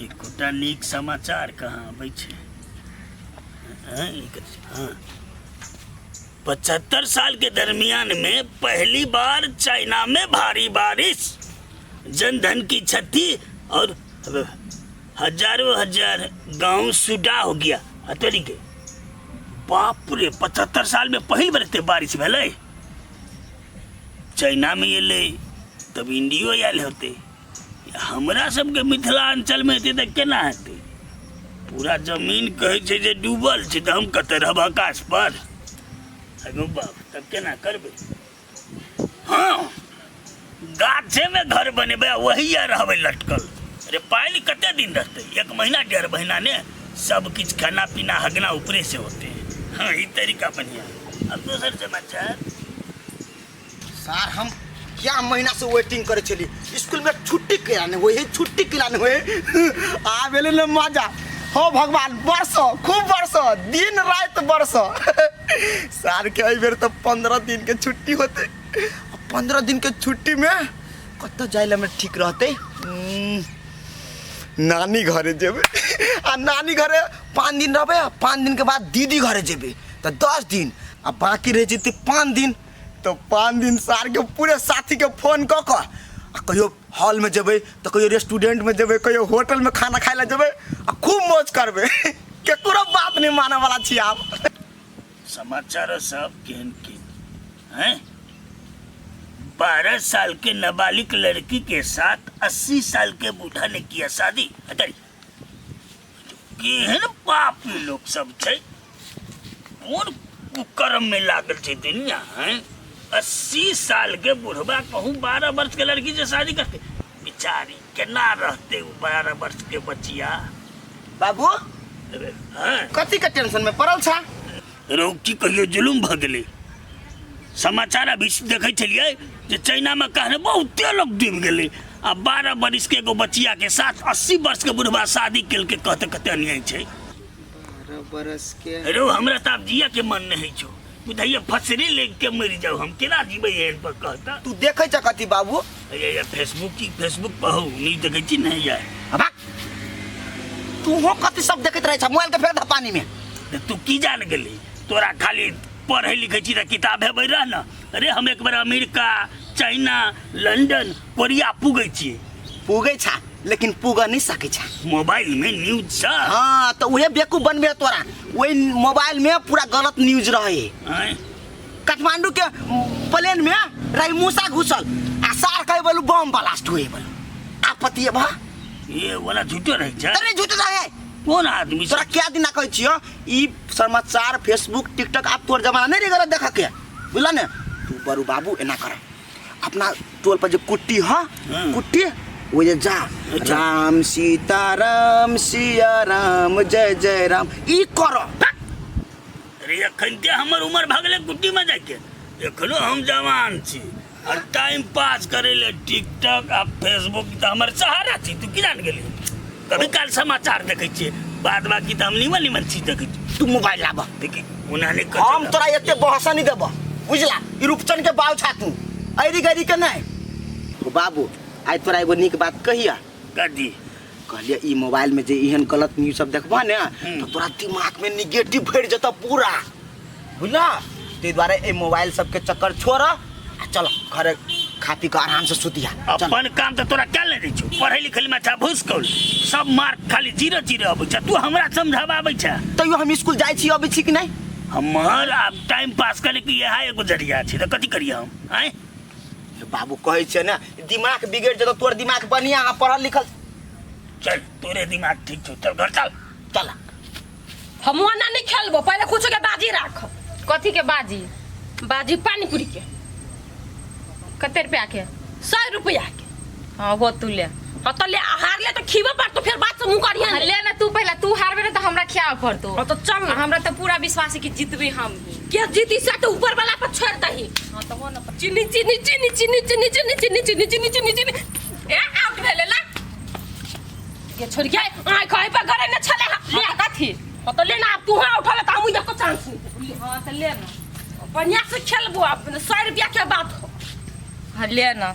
एकोटा नीक समाचार कहाँ आबै छै। हाँ 75 साल के दरमियान में पहली बार चाइना में भारी बारिश, जनधन की क्षति और हजारों हजार गांव सुडा हो गया। अतरी के बाप रे 75 साल में पहली बार इतने बारिश भेलै। चाइना में एलै तब इंडियो आयल होते, हमरा सबके मिथिलांचल में हेतै तऽ केना हेतै। पूरा जमीन कहै छै जे डूबल छै तऽ हम कतऽ रहब आकाश पर। अगो बाप तब केना करबै। हाँ गाछे में घर बनेबै वही रहबै लटकल। अरे पाइल कते दिन रहतै, 1 महीना 1.5 महीना ने सब किछ खाना पीना हगना ऊपरे से होते। हाँ ई तरीका बढ़िया। अब दोसर समाचार सर हम क्या महीना से वेटिंग करे चली, स्कूल में छुट्टी किलाने हुए, छुट्टी किलाने हुए आ बेले न मजा हो भगवान। बरसो खूब बरसो, दिन रात बरसो। सर के आई बेर तो 15 दिन के छुट्टी होते। 15 दिन के छुट्टी में कत जाइला में ठीक रहते। नानी घरे जेबे आ नानी घरे 5 दिन रहबे, 5 दिन के बाद दीदी घरे जेबे तो 10 दिन, आ बाकी रह जेते 5 दिन। तो 5 दिन सार के पूरे साथी के फोन क कहियो हॉल में जेबे तो कहियो रेस्टोरेंट में जेबे, कहियो होटल में खाना खाए ला जेबे आ खूब मौज करबे। केकरो बात नहीं माने वाला छी आप। समाचार सब केहन के हैं। 12 साल के नाबालिग लड़की के साथ 80 साल के बूढ़ा ने किया शादी। केहन पापी लोग सब छै, कौन कुकर्म में लागल छै दुनिया है। 80 साल के बुढ़वा कहूँ 12 वर्ष के लड़की से शादी करते, बेचारी केना रहते 12 वर्ष के बचिया। बाबू कथी के टेंशन में पड़ल छा। रोकी कहियो जुलुम भ गेलै। समाचार अभी देखै छलियै जे चाइना में कहने बहुते लोग डूब गेलै आ 12 वर्ष के एगो बचिया के साथ 80 वर्ष के बुढ़वा शादी केलकै। कहते कते अन्याय छै। 12 वर्ष के अरे हमरा त आब जिया के मन नहीं छो, बुझाइए फसरी लेके के मर जाओ। हम केना जीबै एहन पर कहता। तू देखे छ कथी बाबू। अरे फेसबुक पर हो नहीं देखे छी नहीं जाए। अब तू हो कथी सब देखत रहे छ, मोबाइल के फेंक द पानी में। तू की जान गेली, तोरा खाली पढ़े लिखे छी त किताब हेबै रह न। अरे हम एक बार अमेरिका, चाइना, लंदन, कोरिया पुगै छी। पुगै छ लेकिन पुग नहीं सके छ। मोबाइल में न्यूज छ। हाँ तो उहे बेकूफ बनबे तोरा। वही मोबाइल में पूरा गलत न्यूज रहे। काठमांडू के प्लेन में रही मूसा घुसल आ सार कहे बोलू बम ब्लास्ट हुए बोलू। आपत्ति है ये वाला झूठो रहे छ। अरे झूठो रहे। कौन आदमी तोरा क्या दिन कहै छियो ई समाचार फेसबुक टिकटॉक आप तोर जमाना नहीं रह देख के बुझल ने। तू बरू बाबू एना कर, अपना टोल पर जो कुट्टी ह कुट्टी वो जे जा राम सीता राम सिया राम जय जय राम ई करो। अरे अखन के हमर उम्र भगले कुट्टी में जाके, एखनो हम जवान छी और टाइम पास करे ले टिकटॉक आ फेसबुक त हमर सहारा छी। तू की जान गेली। कभी काल समाचार देखे छी, बाद बाकी त हम निमन चीज देखे छी। तू मोबाइल लाब देखी उन्हाने हम तोरा एते बहसा नहीं देब बुझला। ई रूपचन के बाव छा तू ऐरी गरी के नहीं। बाबू आई तोरा एगो निक बात कहिया कदी कहलिए ई मोबाइल में जे एहन गलत न्यूज सब देखबा ने तो तोरा दिमाग में निगेटिव भर जता पूरा बुझला। ते द्वारा ए मोबाइल सब के चक्कर छोड़ आ चल घर खा पी के आराम से सुतिया। अपन काम तो तोरा क्या ले दै छौ। पढ़े लिखे में अच्छा भूसकौल सब मार्क खाली 0 अबै छ। तू हमरा समझाबा आबै छ। तैयो हम स्कूल जाय छी अबै छी कि नहीं। हमर अब टाइम पास करे के यह एगो जरिया छै त कथि करिया हम हैं। बाबू कहै छै ना दिमाग बिगड़ जतो तोर दिमाग बढ़िया पढ़ल लिखल। चल तोरे दिमाग ठीक छौ, चल घर चल। चल हम ना नहीं खेलबो, पहले कुछ के बाजी राख। कथी के बाजी? बाजी पानी पूरी के। कते रुपया के? 100 रुपया के। हां वो तू ले। हां तो ले हार ले तो खीबे पर तो फिर बात से मुंह करिया ले ना। तू पहले तू हारबे तो हमरा खिया पड़तो। हां तो चल ना। हमरा तो पूरा विश्वास है कि जीतबे हम। के जीती से तो ऊपर वाला पर छोड़ दही। हां तो वो ना चीनी चीनी चीनी चीनी चीनी चीनी चीनी चीनी चीनी चीनी चीनी ए आउट भेले ला के छोड़ के आय कहे पर करे न छले ले कथी। हां तो ले ना तू हां उठले त हम एको चांस नहीं। हां तो ले ना बढ़िया से खेलबो। 100 रुपया के बात हो। हां ले ना।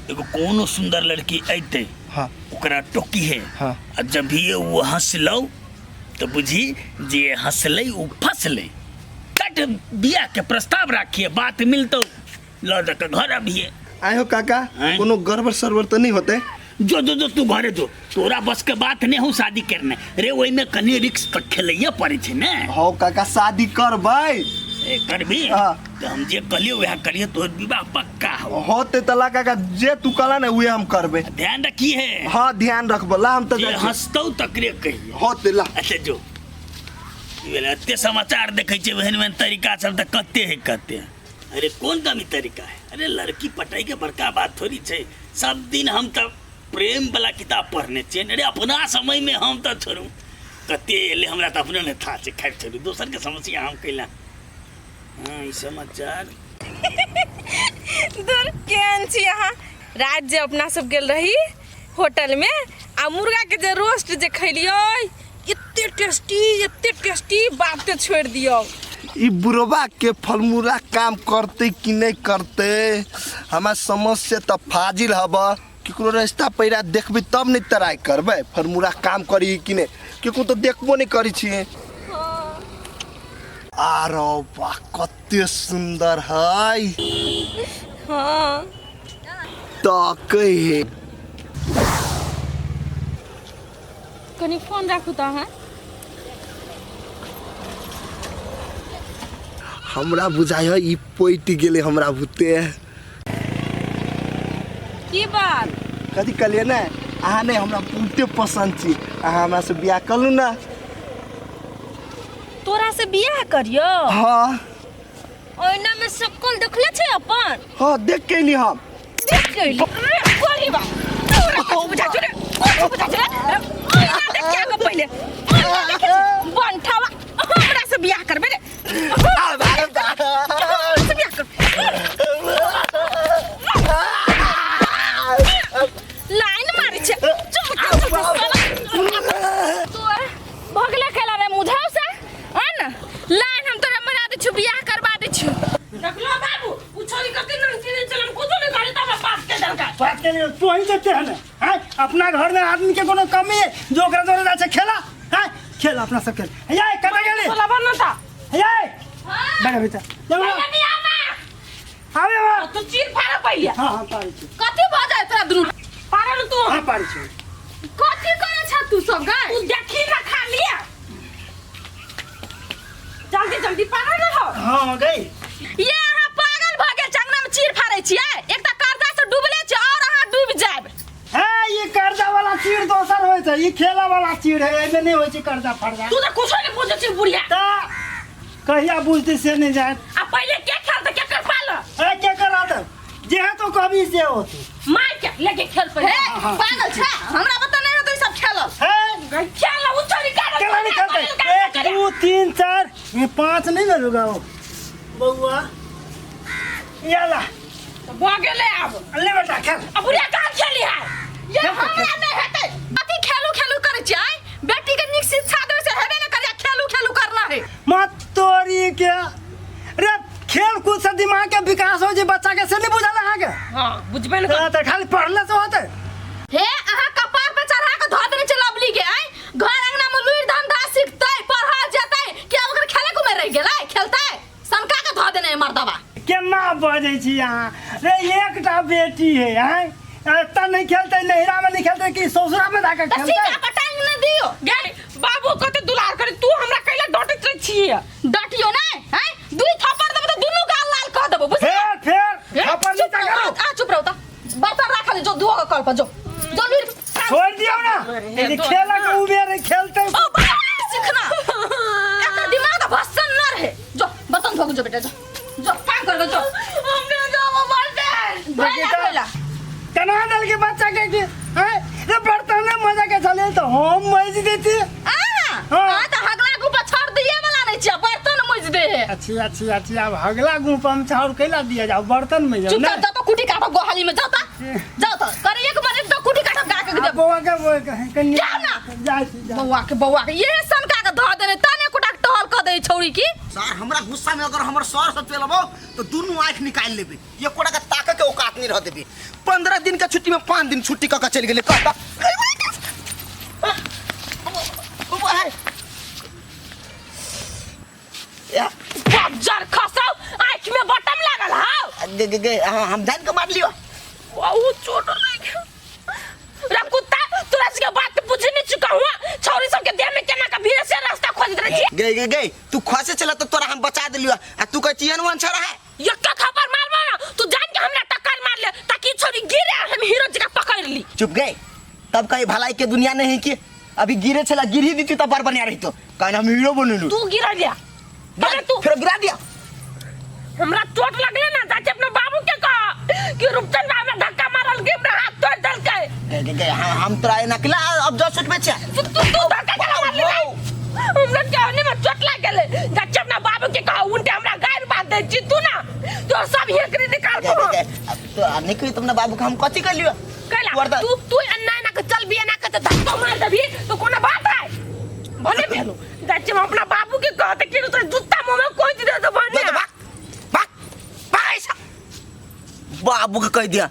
एगो कोनो सुंदर लड़की अइते हाँ ओकरा टोकी है हाँ। और जब भी वो हंसलौ तो बुझी जे हंसले वो फंसले कट बिया के प्रस्ताव राखिए बात मिलतो लौ जाकर घर अभिये आए हो काका हैं? कोनो गड़बड़ सरबर तो नहीं होते जो जो जो तू घरे जो तोरा बस के बात नहीं हो शादी करने रे वही में कनी रिक्स तक खेलैया पड़े छे ने हो काका शादी कर भाई ए करबी हाँ। तो हम जे कलियो वह करिए तोर विवाह पक्का हो होते तला काका जे तू कला ना उहे हम करबे ध्यान रखी है हाँ ध्यान रखबो ला हम तो जे हंसतौ तकरे कहिए होते ला अच्छा जो एते समाचार देखे छे वहन वहन तरीका सब त कते है कते अरे कौन दामी तरीका है अरे लड़की पटाई के बड़का बात थोड़ी छे सब दिन हम त प्रेम वाला किताब पढ़ने छे अरे अपना समय में हम त छोड़ू कते एले हमरा त अपने ने था छे खैर छोड़ू दोसर के समस्या हम कैला हाँ ई समाचार दूर केहन छी अहाँ रात जे अपना सब गेल रही होटल में आ मुर्गा के जे रोस्ट जे खैलियो एते टेस्टी बात के छोड़ दियो ई बुढ़वा के फलमूला काम करते कि नहीं करते हमार समझ से तो फाजिल हब केकरो रास्ता पैरा देखबी तब नहीं ट्राई करबे फलमूला काम करी कि नहीं केकरो तो देखबो नहीं करी छिए आरो वाह कते सुंदर है हाँ तो कहे कनी फोन राखू त अहाँ हमरा बुझाय है ई पोइट गेले हमरा भूते की बात कथी कहलिए ना अहाँ नहीं हमरा बहुते पसंद छी अहाँ हमरा से बियाह कलू ना तोरा से बियाह करियो हाँ ओइना में सकल देखले छे अपन हाँ देख के ली हम देख गइली कोरी बा तोरा कुछ बुझा छे कुछ बुझा छे ओइना देख के आगे पहिले बनठावा हमरा से बियाह करबे रे से बियाह कर लाइन मारे छे तोर भगले खेला रे मुझाव से है ना लाइन हम तोरा मरा दे छु बियाह करबा दे छु देखलो बाबू पूछो नहीं करके नहीं चलन कुछ नहीं गाड़ी ता पास के दरकार बात के लिए तू ही देते हैं ना हैं अपना घर में आदमी के कोनो कमी है जो ओकरा जोरे जा खेला हैं खेल अपना सब खेल ये कटा गेली तो लबन ना था ये हां बैठ बेटा जब नहीं आवा आवे वा तू चीर फाड़ा पहिले हां हां पारी छी कथि भ जाय तोरा दुनु पारे न तू हां पारी छी कथि करे छ तू सब गए तू देखी ना खा लिया जल्दी जल्दी पारे न हो हां गई ये अहाँ पागल भ गेल चंगना में चीर फाड़े छियै एक त कर्जा से डूबले छी और अहाँ डूब जाब है ये कर्जा वाला चीड़ दोसर होय छै ये खेला वाला चीड़ है एमे नहीं होय छै कर्जा फर्जा तू त कुछ नहीं बुझे छी बुढ़िया ता कहिया बुझते से नहीं जाए आ पहिले के खेल त के कर पाल ए के करत जे है तो कभी से होती मार के लेके खेल पहिले पागल छ हमरा बता नहीं हो तो सब खेल है खेल उछड़ी का केला नहीं खेलते 1 2 3 4 ये 5 नहीं मिलूगा वो बउआ याला भागले अब ले बेटा खेल अब बुढ़िया का खेली है ये हमरा नहीं हेते अति खेलू खेलू करे छै बेटी के निक शिक्षा देवे से हेबे न करिया खेलू खेलू करना है मत तोरी के रे खेल कूद से दिमाग के विकास हो जे बच्चा के से नहीं बुझल है के हां बुझबे न तो खाली पढ़ले से होते हे अहाँ कपार पे चढ़ा के धो देने छै लवली के आई घर अंगना में लुइर धंधा सीखतै पढ़ा जेतै के ओकर खेले को में रह गेलै खेलतै सनका के धो देने मर्दवा केना बजै छी अहाँ रे एकटा बेटी है हैं एता नहीं खेलते नहिरा में नहीं खेलते कि ससुरा में जाके त खेलते सीधा कटांग न दियो गै बाबू कते दुलार करे तू हमरा कैला डटत रह छियै डटियो नै हैं दुई थप्पड़ देबो त दुनु गाल लाल क देबो बुझ फिर अपन नहीं करो आ चुप रहो त बर्तन रख ले जो धो के कल पर जो लुइर छोड़ दियो ना ये खेला के उबेर खेलते ओ बाबा सीखना एकर दिमाग भसन न रहे जो बर्तन धो के जो बेटा जो काम कर जो हमने जाओ बर्तन धोला केना दल के बच्चा के हैं रे बर्तन में मजा के चले तो हम मज देती हां त हगला को छोड़ दिए वाला नहीं छ बर्तन मज दे अच्छी अब हगला गुपा में चाउर कैला दिया जाओ बर्तन में जाओ चुप कर तो कुटी काटो गोहाली में जाता जाओ तो कर एक मिनट तो कुटी काटो गा के दे बउआ के वो कहीं जाओ ना जा बउआ के ये सनका के धो देने तने कुटा टहल क दे छौरी की सर हमरा गुस्सा में अगर हमर सर से चलबो तो दुनु आंख निकाल लेबे ये कोड़ा के ताके के औकात नहीं रह देबी 15 दिन के छुट्टी में 5 दिन छुट्टी क के चल गेले कहता जर खसो आँख में बटम लागल हां हम जान के मार लियो बहुत चोट लग रे कुत्ता तोरा से बात पूछे नहीं चुका हुआ छौरी सब के देह में केना का भीड़ से रास्ता खोज रही गई तू खसे चला तो तोरा हम बचा दिलियो आ तू कह चियन वन छरा है ये का खबर मारबा ना तू जान के हमरा टक्कर मार ले ताकि छोरी गिरे हम हीरो जी का पकड़ ली चुप गए तब कहीं भलाई के दुनिया नहीं की अभी गिरे चला गिर ही दी तब बार बनिया रही तो कहना हम हीरो बनलू तू गिरा लिया अरे तू फिर गिरा दिया हमरा चोट लगले ना जाके अपने बाबू के कहा कि रूपचंद में धक्का मारल के हमरा हाथ तोड़ दल के हम तोरा ना किला अब 10 सुट में छे तू धक्का चला मार ले हमरा क्या होने में चोट लग गेले जाके अपने बाबू के कहा उनटे हमरा गायर बांध दे छी तू ना तो सब हेकरी निकाल तो निकली तुमने बाबू का हम कथि कर लियो कहला तू अन्ना ना के चल बिया ना के धक्का मार देबी तो कोना बात है भले भेलो जाके हम अपना बाबू के कहते कि तो जूता मुंह में कोई दे दो बने बाबू के कह दिया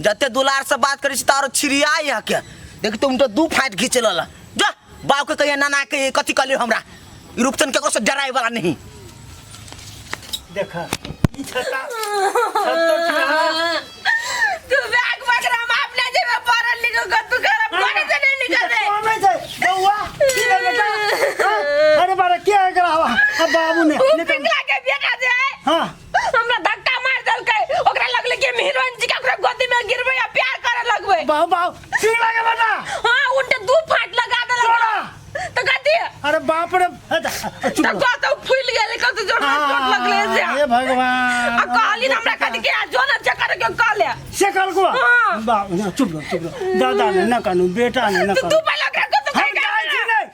जते दुलार से बात करी तारो छिरिया है के देख तुम तो 2 फाइट खींच लला जा बाबू के कहिया नाना के कथि कर लियो हमरा रूपचंद के से डराए वाला नहीं देखा ई छता तू बैग वगैरह हम अपने जेब में पड़ल लिखो तू घर पानी से नहीं निकल रे कौन है बउआ की बेटा अरे बारे क्या करा अब बाबू ने पिंगला के बेटा जे हां हमरा धक्का मार दल के ओकरा लगले कि हीरोइन जी का गोदी में गिरबे या प्यार करे लगबे बाबू पिंगला के बेटा हां उनटे 2 फाट लगा दल तो कहती अरे बाप रे तो तो फूल गेले कत जोर चोट लगले जे हे भगवान आ कहली हमरा कहती कि जो ना चकर के कहले से कल को बाबू चुप रहो दादा ने ना कानू बेटा ने ना कानू तू पहले के तो हम जाई छी नहीं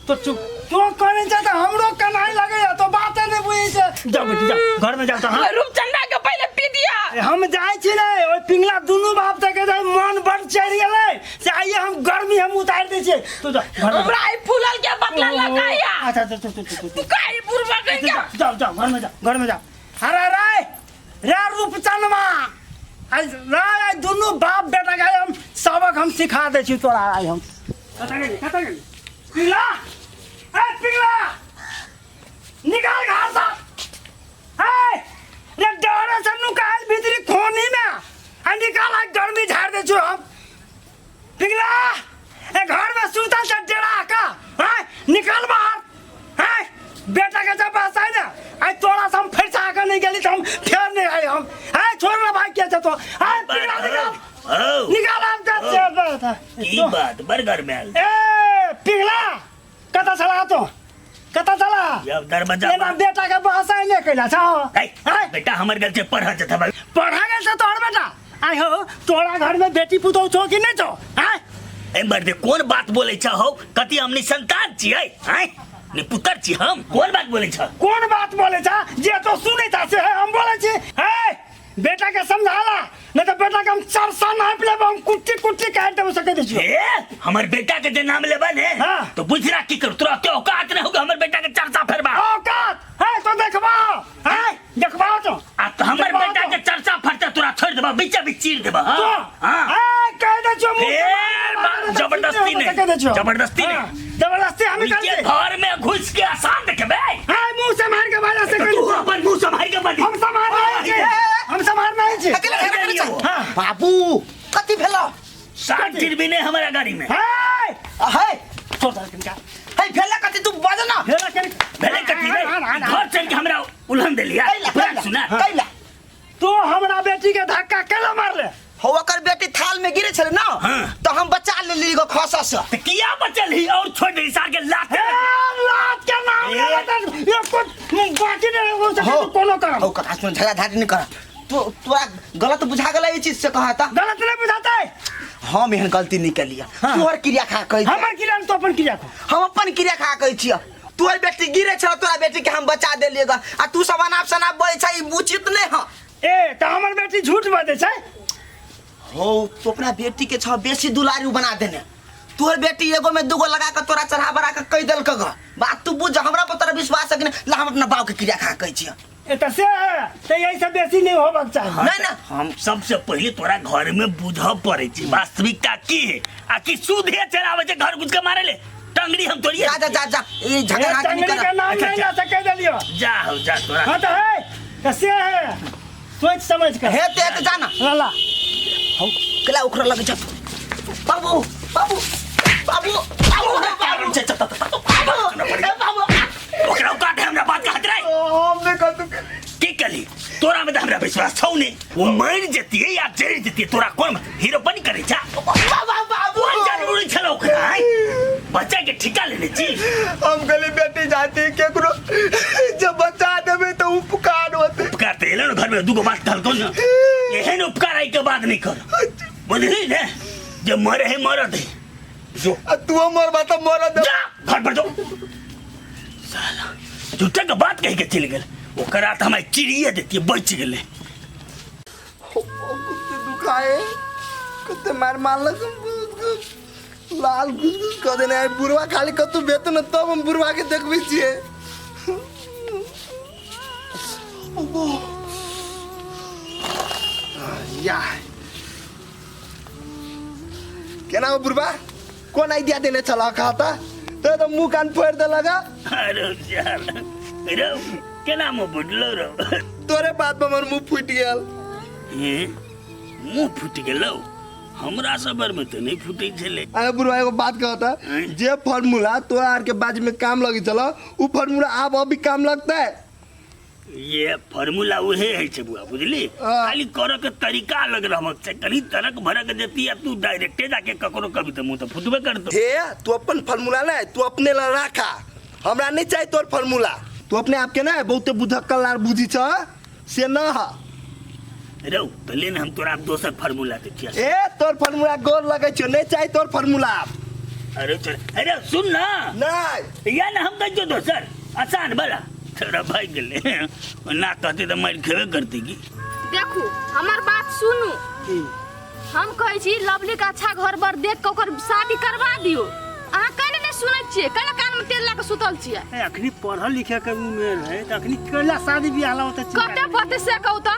तो चुप तो कहने चाहता हमरो कनाई लगे तो बात नहीं बुझे से जा बेटी जा घर में जाता हां रूपचंदा के पहले पी दिया हम जाई छी नहीं ओय पिंगला दुनु बाप तक के मन बड़ चढ़ गेलै से आइए हम गर्मी हम उतार दे छे तो जा घर में हमरा आई फूलल के बदला लगाया अच्छा तो काई बुरबा के क्या जा घर में जा अरे रे रूपचंदमा आज दुनु बाप बेटा के हम सबक हम सिखा दे छी तोरा आई हम कता गेली पिंगला ए पिंगला निकाल घर से ए रे डरे से नुकाल भीतरी खोनी में आ निकाल गर्मी झाड़ दे छो हम पिंगला ए घर में सूता से डरा का निकाल बाहर बेटा के जब पास आए ना आई तोड़ा से हम फिर से आकर नहीं गेली तो हम फिर नहीं आए हम छोड़ ना भाई क्या तो निकाल हम की बात बर्गर में ए पिघला कता चला तो कता चला जब दरवाजा लेना बेटा के पास आए नहीं कैला छा बेटा हमर गल से पढ़ा जथा पढ़ा गए से तोड़ बेटा आई हो तोड़ा घर में बेटी पुतो छो कि नहीं छो ए मर्दे कोन बात बोले छ हो कति हमनी संतान छियै हैं ने पुत्र छी हम कोन बात बोले छ कौन बात बोले छ जे तो सुनै था से हम बोले छी ए बेटा के समझाला नहीं तो बेटा के हम चरसा नाप ले हम कुट्टी कुट्टी काट दे सके छी ए हमर बेटा के जे नाम लेबा ने तो बुझरा की कर तोरा के औकात न होगा हमर बेटा के चर्चा फेरबा औकात है तो देखबा है देखबा तो आ तो हमर बेटा के चर्चा फरता तोरा छोड़ देबा बीचा बीच चीर देबा हां ए कह दे छो जबरदस्ती नहीं जबरदस्ती हम कर दे घर में घुस के आसान देखबे हां मुंह से मार के बाजा से तू अपन मुंह से मार के बाजी हम समार नहीं छी हां बाबू कथि भेलो सात चिरबिने हमारा गाड़ी में है छोड़ दे क्या है भेला कथि तू बज ना भेले कथि नहीं घर चल के हमरा उल्हन दे लिया सुना कैला तो हमरा बेटी के धक्का केला मार ले हो ओकर बेटी थाल में गिरे छले ना तो हम बचा ले ली गो खसा से तो किया बचल ही और छोड़ दे सार के लात के नाम ये कुछ बाकी नहीं हो सके तो कोनो कर हो कथा सुन झगड़ा झाटी नहीं कर तो तोरा गलत बुझा गेला ई चीज से कहता गलत नहीं बुझाता है हम एहन गलती नहीं कर लिया तोहर क्रिया खा कहि हमर क्रिया तो अपन क्रिया को हम अपन क्रिया खा कहि छिया तोहर बेटी गिरे छ तोरा बेटी के हम बचा दे लेगा आ तू सब अनाप शनाप बोले छ ई उचित नहीं ह ए त हमर बेटी झूठ बाते छै हो तो अपना बेटी के छ बेसी दुलारू बना देने तोहर बेटी एगो में दूगो लगा के तोरा चढ़ा बड़ा के कह देल क बात तू बुझ हमरा पर तोरा विश्वास है कि ला हम अपना बाप के क्रिया खा कहि छिया एत से तो यही सब बेसी नहीं होबक चाहिए। नहीं ना हम सबसे पहले तोरा घर में बुझ पड़े छी वास्तविकता की है आ कि सुधे चलावे छे घर घुस के मारे ले टंगड़ी हम तोड़िए जा जा जा जा ये झगड़ा की टंगड़ी नहीं का कर नाम नहीं ना सके दलियो। जा हो जा तोरा हाँ तो है कैसे है सोच समझ कर हे ते जाना लाला हौ कला उखरा लगे जा बाबू बाबू बाबू बाबू बाबू जा जा बाबू ओकरा काटे हमरा बात का हतराई हमने कल तू की कली तोरा में तो हमरा विश्वास छौ ने वो मर जती है या जड़ जती है तोरा कौन हीरो बनी करे जा बाबू जरूरी छलो ओकरा बच्चा के ठिका लेने छी हम गली बेटी जाती केकरो जब बचा देबे तो उपकार होते उपकार ते एलन घर में दुगो बात कहल कोन एहन उपकार आई के बाद नहीं कर बुझली ने जे मरे है मरद है जो तू मर बात मर दे जा घर पर जो साला झूठे के बात कह के चल गेल ओकरा त हमारी चिड़िया देती बच गेले कुत्ते दुखाए कुत्ते मार मारलक लाल गुस कर देने है बुरवा खाली कतु बेतो न तब हम बुरवा के देखबे छिए या केना हो बुरवा कौन आइडिया देने चला खाता तो मुंह कान फोड़ दे लगा अरे यार रे केना मो बुडलो रो तोरे बात पर हमर मुंह फूट गेल मुंह फूट गेलो हमरा सबर में तो नहीं फूटे छले अरे बुरवा एगो बात कहता जे फार्मूला तोरा आर के बाज में काम लगी चला उ फार्मूला अब अभी काम लगता है ये फार्मूला उहे है छे बुआ बुझली खाली करे के तरीका अलग रहमक से कनी तरक भरक देती है तू डायरेक्टे जाके ककरो कभी तो मुंह तो फुटबे कर दो हे तू अपन फार्मूला ना तू अपने ला रखा हमरा नहीं चाहिए तोर फार्मूला तू अपने आप के ना बहुते बुधक्कल लार बुझी छ से ना हा रो तो लेन हम तोरा दोसर फार्मूला दे छिया ए तोर फार्मूला गोर लगे छ नहीं चाहिए तोर फार्मूला अरे चल अरे सुन ना नहीं या ना हम कह दोसर आसान भला थोड़ा भाई गेले ना कहते तो मार खेबे करती की देखू हमार बात सुनू हम कहै छी लवली का अच्छा घर बर देख के ओकर शादी करवा दियो अहाँ कहले नहीं सुनै छियै कहले कान में तेल ला के सुतल छियै अखनी पढ़ल लिखे के उमेर है त अखनी केला शादी बियाह ला होता कते पते से कहू त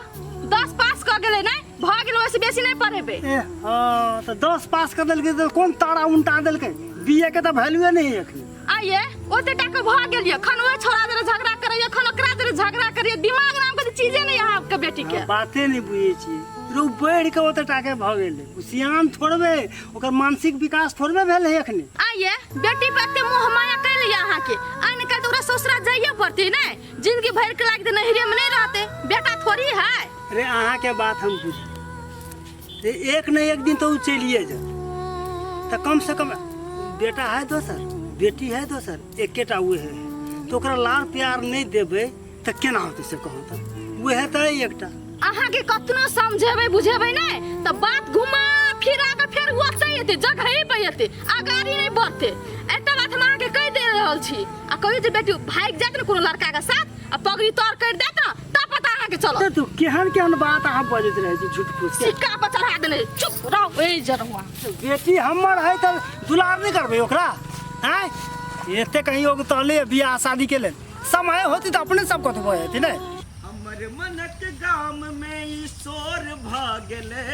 10 पास कर गेले नहीं भ गेल ओसे बेसी नहीं पढ़ेबे हां तो 10 पास कर देलके तो कौन तारा उल्टा देलके बीए के तो वैल्यू नहीं है अखनी आइए ओते टाके भ गेलिए खन ओए छोड़ा दे झगड़ा करैया खन ओकरा दे झगड़ा करिए दिमाग नाम के चीजे नहीं यहाँ के बेटी के बातें नहीं बुझे छी रो बढ़ के ओते टाके भ गेले सियान थोड़बे ओकर मानसिक विकास थोड़बे भेल है अखनी आइए बेटी पत्ते मोह माया कर लिया यहाँ के आने का तोरा ससुरा जाइए पड़ती नहीं जिंदगी भर के लाग दे नहरे में नहीं रहते बेटा थोड़ी है अरे अहाँ के बात हम बुझे एक न एक दिन तो चलिए जा तो कम से कम बेटा है दोसर बेटी है दोसर एकेटा हुए है तो ओकरा लाड़ प्यार नहीं देबे तो केना होते से कहू तो वह तो एकटा अहाँ के कतनो समझेबे बुझेबे नहीं तो बात घुमा फिरा के फिर ओते एते जगह ही पे एते आगारी नहीं बढ़ते एटा बात हम अहाँ के कह दे रहल छी आ कहि जे बेटी भाग जात न कोनो लड़का के साथ आ पगड़ी तोड़ कर देत न ता पता अहाँ के चलो तू केहन केहन बात अहाँ बजत रहे छी झूठ फूस के सिक्का पर चढ़ा देने चुप रहो ए जरवा बेटी हमर है तो दुलार नहीं करबे ओकरा हैं एते कहीं योग तले बियाह शादी के लेल समय होती तो अपने सब कथबो हेती ने हमर मनक गाम में ईश्वर भागले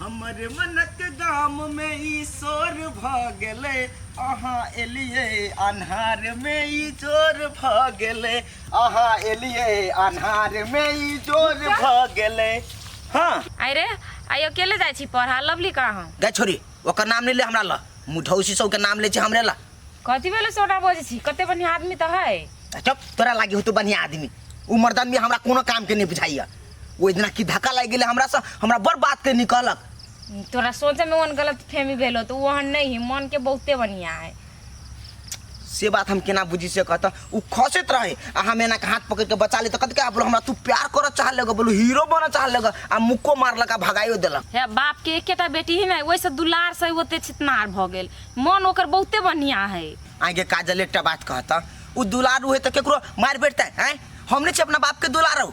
हमर मनक गाम में ईश्वर भागले अहाँ एलिए अन्हार में ई चोर भागले अहाँ एलिए अन्हार में ई चोर भागले हाँ अरे आई अकेले जाय छी पढ़ा लवली कहाँ गे छोरी ओकर नाम नहीं ले हमरा ला मुठौसी सब के नाम ले छी हमरे ला कथी बेले सोना बजे छी कते बढ़िया आदमी तो है चुप तोरा लागी हो तू बढ़िया आदमी उ मर्दान में हमरा कोनो काम के नहीं बुझाइया ओइ दिना की धक्का लाग गेले हमरा से हमरा बड़ बात के निकलक तोरा सोचे में वन गलत फहमी भेलो तो वहन नहीं मन के बहुते बढ़िया है से बात हम केना बुझी से कहता उ खसत रहे आ हम एना के हाथ पकड़ के बचा ले त कत के बोलो हमरा तू प्यार कर चाह लेगा बोलो हीरो बना चाह लेगा आ मुक्को मारलक आ भगाइयो देलक हे बाप के एकेटा बेटी ही नहीं वैसे दुलार से होते छितनार भ गेल मन ओकर बहुते बढ़िया है आगे काजल एकटा बात कहता उ दुलारू है त केकरो मार बैठता है हमने छ अपना बाप के दुलारू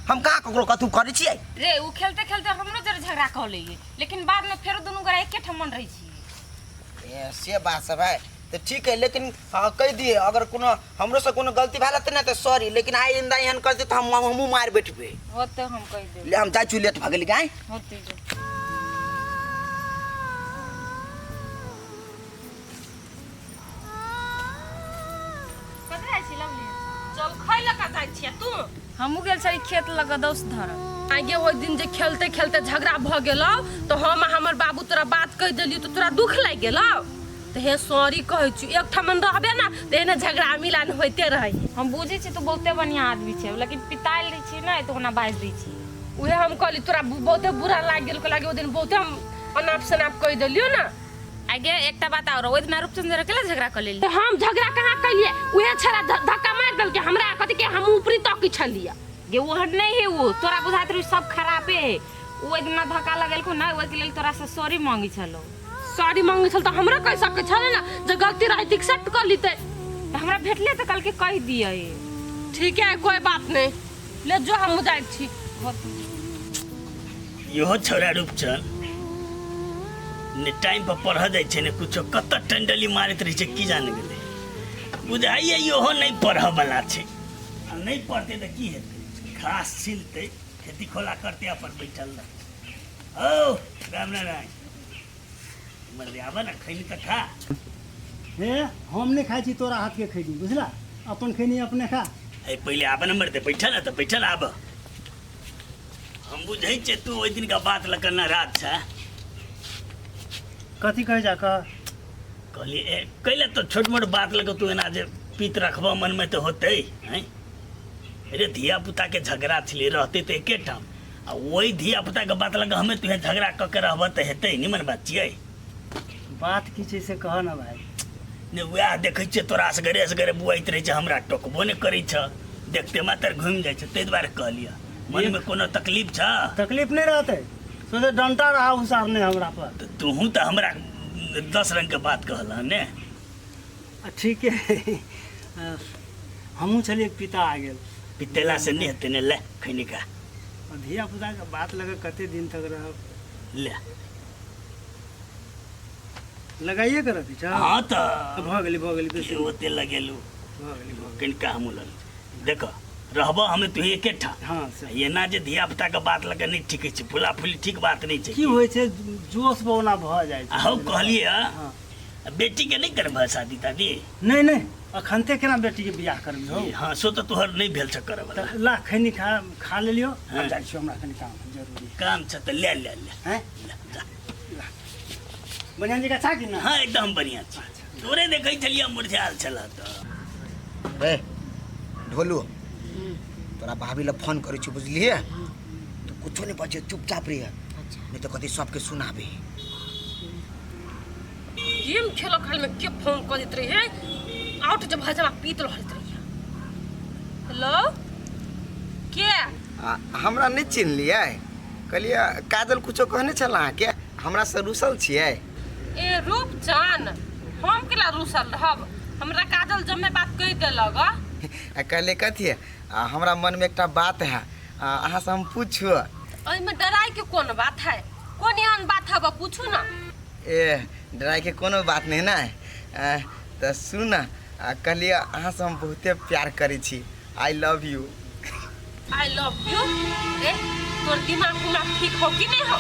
हम कहां ककरो कथु करै छियै रे उ खेलते खेलते हमरो जरे झगड़ा क लेलिए लेकिन बाद में फेर दोनों गोरा एके ठमन रही छी ए से बात सब है तो ठीक है, लेकिन कह दिए अगर कोनो हमरो से कोनो गलती भेल त ना तो सॉरी, लेकिन आइंदा एहन करते तो हमहू मार बैठबे। होते हम कह दे ले हम जा चू लेट भ गेली गाय। होते जो कतरा छी लवली चल खैला का जाइ छियै तू। हमहू गेल छली खेत लगा दोस्त धर आगे ओइ दिन जे खेलते खेलते झगड़ा भ गेलौ तो हम हमर बाबू तोरा बात कह देलियो तो तोरा दुख लाग गेलौ। तो हे सॉरी कहै छी, एक ठमन रहबे ना तो एने झगड़ा मिलान होइते रहै। हम बुझे छी तो बहुते बढ़िया आदमी छे, लेकिन पिताइल रही छी ना तो होना बाज दी छी। उहे हम कहली तोरा बहुते बुरा लाग गेल, लागे ओ दिन बहुते हम अनाप शनाप कह देलियो ना। आगे एकटा बात और ओइ दिन रूपचंद अकेले झगड़ा कर लेली। तो हम झगड़ा कहाँ कलिए, उहे छरा धक्का मार देल के हमरा कथि के हम ऊपरी तक छलिया। गे ओहन नहीं है वो, तोरा बुझात रही सब खराबे है। ओइ दिन धक्का लगेल को ना, ओइ के लेल तोरा से सॉरी मांगी छलो। सॉरी मांगे छल तो हमरा कह सके छले ना, जे गलती रही त एक्सेप्ट कर लीते। तो हमरा भेटले तो कल के कह दिए। ठीक है कोई बात नहीं, ले जो हम जाय छी। इहो छोरा रूपचंद ने टाइम पर पढ़ जाय छै ने कुछो कत टंडली मारत रही छै की जाने गेले। बुझाइए इहो नहीं पढ़ वाला छै, आ नहीं पढ़ते तो की हेतै, घास छिलते खेती खोला करते अपन बैठल रह। ओ राम नारायण मर आबा ना खैनी त खा। हे हम नहीं खाई छी तोरा हाथ के खैनी, बुझला? अपन खैनी अपने खा। ए पहले आबा नंबर दे, बैठल ना तो बैठल आब। हम बुझै छै तू ओइ दिन का बात लकना रात छा। कथी कहे जा कह? कहली कैले तो छोट मोट बात लगे तू एना जे पीत रखबा मन में तो होते हैं। अरे धिया पुता के झगड़ा छले रहते तो एके ठाम, आ वही धिया पुता के बात लगे हमें तुहे झगड़ा क के रहब तो हेतै निमन बात छियै। बात की छै से कह ना भाई। ने वह देखै छै तोरा असगरे बुआइत रहै छै, हमरा टोकबो ने करै छ, देखते मात्र घुमि जाइ छै, ताहि दुआरे कहलिया मन में कोनो तकलीफ छ? तकलीफ नहीं रहते, सोचे डंटा रहा उसारने हमरा पर। तूहू तो हमरा 10 रंग के बात कहला ने। ठीक है हमहू चलिए पिता आ गेल। पितेला से नहीं हेतै ने, ले खैनी का धिया पुता के बात लगे कते दिन तक रह ले। लगाइए कर पीछा। हाँ तो भ गेली बेसी ओते लगेलू भ गेली। कनिका हम लग देखो रहबो हमें तू एके ठा। हाँ सर ये ना जे धिया पुता के बात लगे नहीं ठीक छै, फुला फुली ठीक बात नहीं छै। की होय छै जोश बौना भ जाय छै। आहू कहलिए हाँ बेटी के नहीं करबा शादी तादी? नहीं नहीं अखनते केना बेटी के बियाह करबी हो। हाँ सो तो तोहर नहीं भेल छ करे वाला। ला खैनी खा ले लियो। हाँ। जाय छी हमरा कनी काम जरूरी काम छ तो ले ले ले हैं। ले, जा। बढ़िया जगह छा कि ना? हाँ एकदम बढ़िया छै। तोरे देखै छलिया मुरझाल छला तो। रे ढोलू तोरा भाभी ला फोन करे छी बुझलिए, तो कुछो नहीं बचे, चुपचाप रही है, नहीं तो कथी सबके सुनाबे। गेम खेलो खाल में के फोन कर देत रही है, आउट जब हजमा पीत रहत रही है। हेलो के? हमरा नहीं चिन्ह लिया, कहलिए काजल कुछो कहने चला के हमरा से रुसल छियै। ए रूपचान हम केला रुसल रहब, हमरा काजल जम्मे बात कह देलक। कहले कथी है, हमरा मन में एकटा बात है, अहाँ से हम पूछू। एहि में डराई के कौन बात है, कौन एहन बात है पूछू ना। ए डराई के कोनो बात नहीं ना, तो सुन कहलिए अहाँ से हम बहुते प्यार करै छी, I love you. I love you? ए तोर दिमाग ठीक हो कि नहीं हो?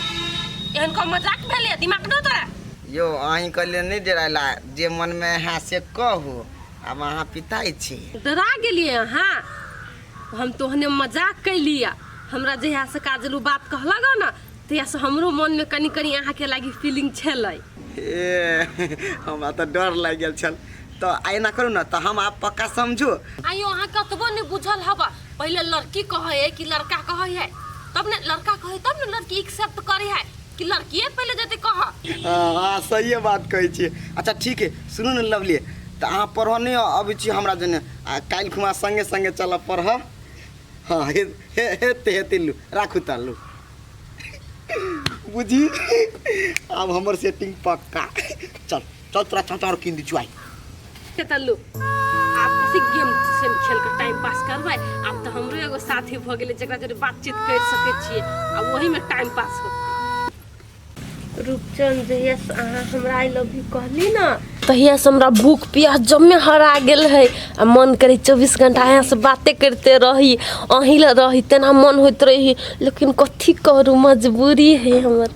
एहन को मजाक भेले, दिमाग न तोरा? यो अहीं कहलिए नहीं डराला, जे मन में है से कहू, अब अहाँ पिताई छी। डरा गेलिए हाँ, हम तोहने मजाक कैलिया। हमरा जहिया से काजलू बात कहलक ना तहिया से हमरो मन में कनी कनी अहाँ के लागी फीलिंग छलै। ए हमरा तो डर लग गेल छल, तो आइना करू ना, तो हम आप पक्का समझू। आइयो अहाँ कतबो नहीं बुझल हबा, पहले लड़की कहे है कि लड़का कहे है, तब ने लड़का कहे तब ने लड़की एक्सेप्ट करे है कि लड़की पहले जते कह। हाँ सही बात कहै छी। अच्छा ठीक है सुनू ने लवली, तो अहाँ पढ़ नहीं अबै छी हमरा जने, काल्हि खुमा संगे संगे चल पढ़। हाँ हेते लू राखू तालू बुझी, अब हमर सेटिंग पक्का। चल चल तोरा चाचा किन दी चुआई तल्लू आप कथी गेम से खेल के टाइम पास करबै। अब तो हमरो एगो साथी भ गेलै जेकरा जरे बातचीत कर सके छिए, आ वही में टाइम पास हो। रूपचंद जहिया से अहाँ हमरा आई लव यू कहली ना तहिया से हमरा भूख प्यास जम्मे हरा गेल है आ मन करे 24 घंटा यहाँ से बातें करते रही अही ला रही तेना मन होत रही लेकिन कथी करू मजबूरी है हमर।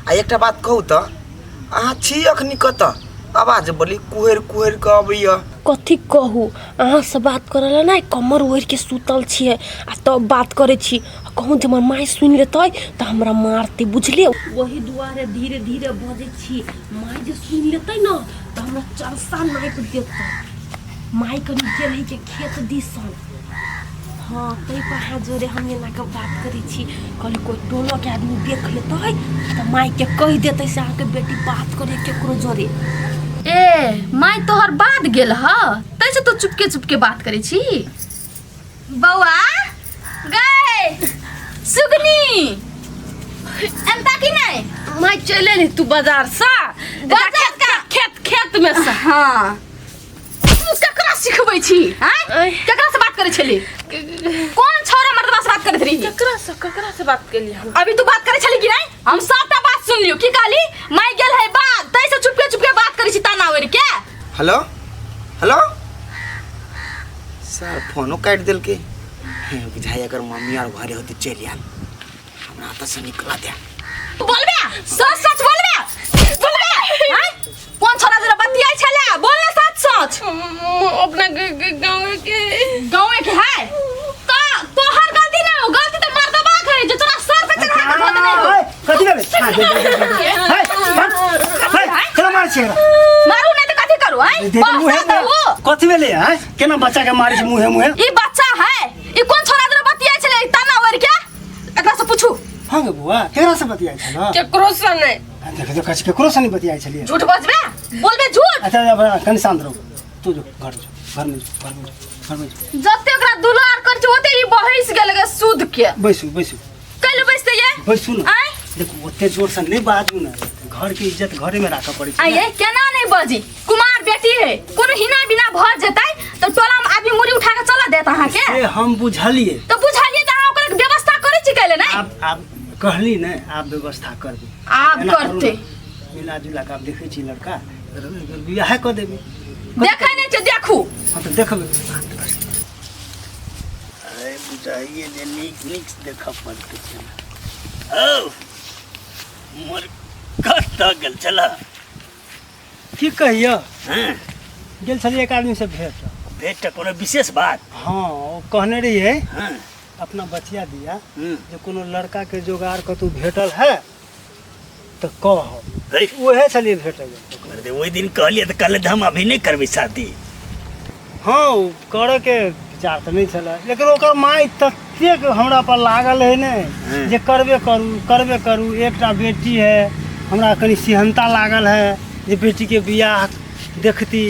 आ एकटा बात कहू तो अहाँ छी अखनी कतऽ आवाज बोली कुहर कुहर के अबैया कथी कहू अहाँ से बात करला ना कमर ओढ़ के सुतल छिए आ तब बात करे छी कहूँ जे हमर माय सुन लेतै तो हमरा मारते बुझलिए वही दुआरे धीरे धीरे बजे छी माय जे सुन लेतै ना तो हमरा चरसा नाप देतै माय कनी गेल के खेत दिसन। हाँ तै पर हाथ जोड़े हम एना के बात करे छी कहली कोई टोलो के आदमी देख लेतै तो माय के कह देतै से आके बेटी बात करे केकरो जोरे। ए माय तोहर बात गेल ह तैसे तो चुपके चुपके बात करे छी। बौआ गए सुगनी एंता की नहीं माय चले ली तू बाजार सा बाजार का खेत में सा। हाँ तू ककरा सिखबै छी हैं ककरा से बात करे छली कौन छोरा मर्दवा से बात करत रही ककरा से बात के लिए हम अभी तू बात करे छली कि नहीं हम सबटा बात सुन लियो की कहली माय गेल है बात तैसे चुपके चुपके बात करे छी ताना ओर के। हेलो हेलो सर फोनो काट दिल के बुझाई अगर मम्मी और घरे होती चल आल हमरा हाथ से निकला दे बोलबे सच सच बोलबे हैं कौन छोरा जरा बतियाई छले बोलने सच सच अपना गाँव के है तो तोहर गलती नहीं हो गलती तो मर्दबा है जो तोरा सर पे चढ़ा के धो देने हो कथी लेबे हाय चला मार छे मारू नहीं तो कथी करू हैं मुहे कथी भेले हैं केना बच्चा के मारे छै मुहे मुहे ई बच्चा है ई कौन छोरा जरा बतियाई छले ताना ओर के एकरा से पूछू। हां गे बुआ केकरा से बतियाई छला केकरो से नहीं देख जो कछ केकरो से नहीं बतियाई छलिए झूठ बजबे बोलबे झूठ। अच्छा कनि शांत रहो तू जो घर में जते ओकरा दुलार कर छ ओते ई बहिस गेल गे सूद के बैसू कल बैसते ये बैसू ना आय देखो ओते जोर से नहीं बाजू ना घर के इज्जत घरे में राखा पड़े छै। आये केना नहीं बजी कुमार बेटी है कोनो हिना बिना भ जतै तो टोला में आदमी मुड़ी उठा के चला देत अहाँ के ए हम बुझलिए तो बुझलिए त अहाँ ओकर व्यवस्था करे छी कैले नहीं आप कहली ना आप व्यवस्था करबे आप करते मिला जुला के आप देखे छी लड़का बियाह क देबे देखै नहीं छ देखू हां तो देखबे अरे बुझाइए जे नीक देखा पड़ते छै ओ मोर कत गेल चला की कहियो हां गेल छलिए एक आदमी से भेट कोनो विशेष बात। हाँ वो कहने रही है हां अपना बचिया दिया जो कोनो लड़का के जोगाड़ कतौ भेटल है तो कह वहे छलिए भेट वही दिन कहलिए तो कल हम अभी नहीं करबे शादी। हाँ करे के विचार तो नहीं चला लेकिन ओकर माय ततेक हमरा पर लागल है ने जे करबे करू एकटा बेटी है हमरा कनी सिहनता लागल है जे बेटी के बियाह देखती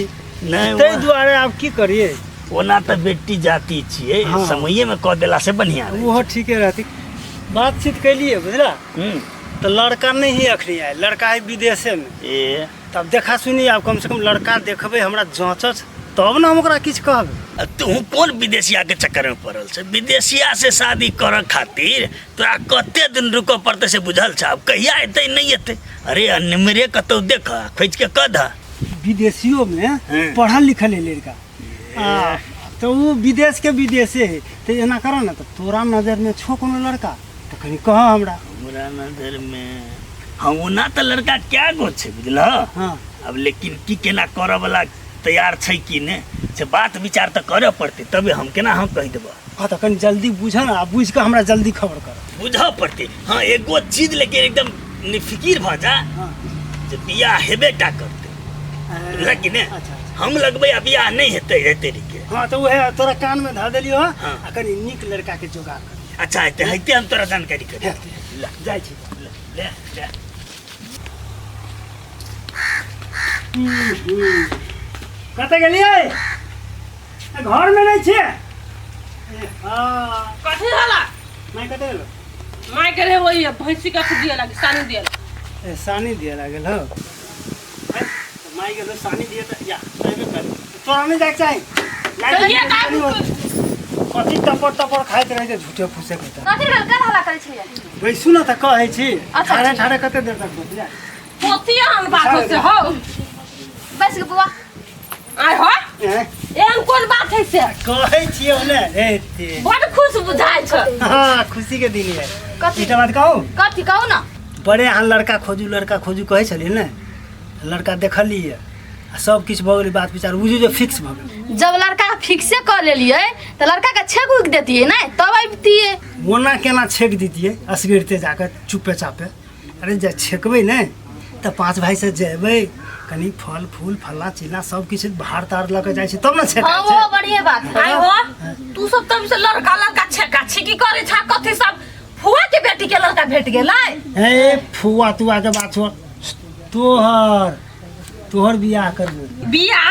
ताहि दुआरे आब की करिए ओना तो बेटी जाती छिए समय में कह देला से बढ़िया वो ठीके रहती बातचीत कैलिए बुझला तो लड़का नहीं ही अखनी आए लड़का है विदेशे में तब देखा सुनी आप कम से कम लड़का देखबे हमरा जांचत तब ना हम ओकरा किछ कहबे। तू कौन विदेशिया के चक्कर में पड़ल छै विदेशिया से शादी कर खातिर तोरा कते दिन रुको पड़ते से बुझल छ अब कहिया एते नहीं एते अरे अनमरे कतौ देख खोज के कह विदेशियों में पढ़ल लिखल है लड़का तो वो विदेश के विदेशे है तो एना करो ना तो तोरा नजर में छो कोनो लड़का तो कहीं कह हमरा नजर में हाँ ओना तो लड़का क्या गो छै बुझल हाँ अब लेकिन की केना करे वाला तैयार छै कि ने से बात विचार तो करे पड़ते तबे हम केना हम कह देबो। हाँ तो कहीं जल्दी बुझ ना बुझ के हमरा जल्दी खबर कर बुझ पड़ते हाँ एगो चीज लेकिन एकदम निफिकिर भ जा जे बियाह हेबेटा करते लेकिन हम लगबे अब बियाह नहीं हेते हेते के हाँ तो वह तोरा कान में धा देलियो आ कनी नीक लड़का के जोगाड़ कर अच्छा हेते हम तोरा जानकारी कर जाय छी ले कते गेलिए घर में नहीं छे हां कथी होला मैं कते गेलो माय करे वही भैंसी का दिया लागे सानी दिया ए सानी दिया लागल हो माय गेलो सानी दिया त या तबे कर तोरा नहीं जाके चाहि कथी टपर टपर खाइत रहे छै झूठे फूसे के त कथी भेल कल हल्ला करै छियै बैसू न त कहै छी अच्छा, ठाड़े ठीक। ठाड़े कते देर तक बैठ जा पोतिया हम बात से हो बैस के बुआ आय हो हैं? एहन कोन बात है से कहै छियै ओने एते बड़ खुश बुझाइ छ हाँ खुशी के दिन है कथी एकटा बात कहू कथी कहू ना बड़े अहाँ लड़का खोजू कहै छलियै ने लड़का देखलियै आ सब किछु भऽ गेलै बात विचार बुझू जे फिक्स भऽ गेलै जब लड़का फिक्से कर लेलिए तो लड़का का छेक उक देतिए ना तब अबतिए ओना केना छेक दितियै असगरते जाके चुपे चापे अरे जे छेकबै ने तऽ 5 भाई से जेबै कनी फल फूल फल्ला चिल्ला सब किछु भार तार लऽ के जाइ छै तब ने छेका हाँ वो बढ़िया बात है आय हो तू सब तब से लड़का लड़का छेका छेकी करे छा कथी सब फुआ के बेटी के लड़का भेट गेलै ए फुआ तुआ के बात छोड़ तोहर बियाह करबो बियाह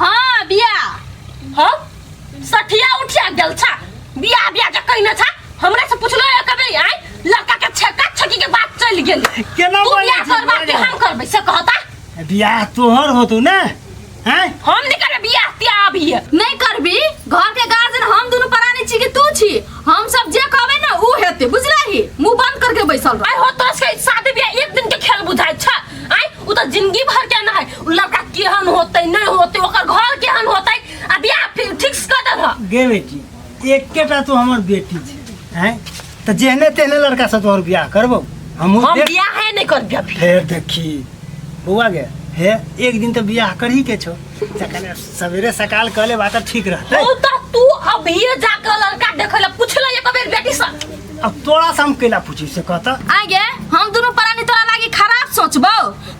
हाँ बिया हाँ सठिया उठिया गेल छा बियाह बियाह के कहिने छा हमरा से पुछलो है कबे आय लड़का के छेका छेकी के बात चल गेल केना तू बोलै बियाह छी करबा के हम करबै से कहता बियाह तोहर होतौ ने हैं हम नहीं करबे बियाह त्या अभी नहीं करबी घर के गार्जियन हम दोनों परानी छी कि तू छी हम सब जे कहबे ना ऊ हेते बुझलही मुंह बंद करके बैसल रह आय हो तोरा से शादी बियाह एक दिन के खेल बुझाइ छ आय उ त जिंदगी भर के ना है उ लड़का केहन होतै नहीं होतै ओकर घर केहन होतै आ बियाह फिर फिक्स कर दे गे बेटी एकेटा तो हमर बेटी छै हैं तऽ जेहने तेहने लड़का से तोहर बियाह करबो हम देख बियाह है नहीं करबे अभी फेर देखी बउआ गे हे एक दिन तो बियाह करही के छौ तखन सवेरे सकाल कहले बात ठीक रहतै ओ त तू अभी जाके लड़का देखै ला पुछले एक बेर बेटी से अब तोरा से हम कैला पूछी से कहता आगे हम दोनों परानी तोरा लागी खराब सोचबो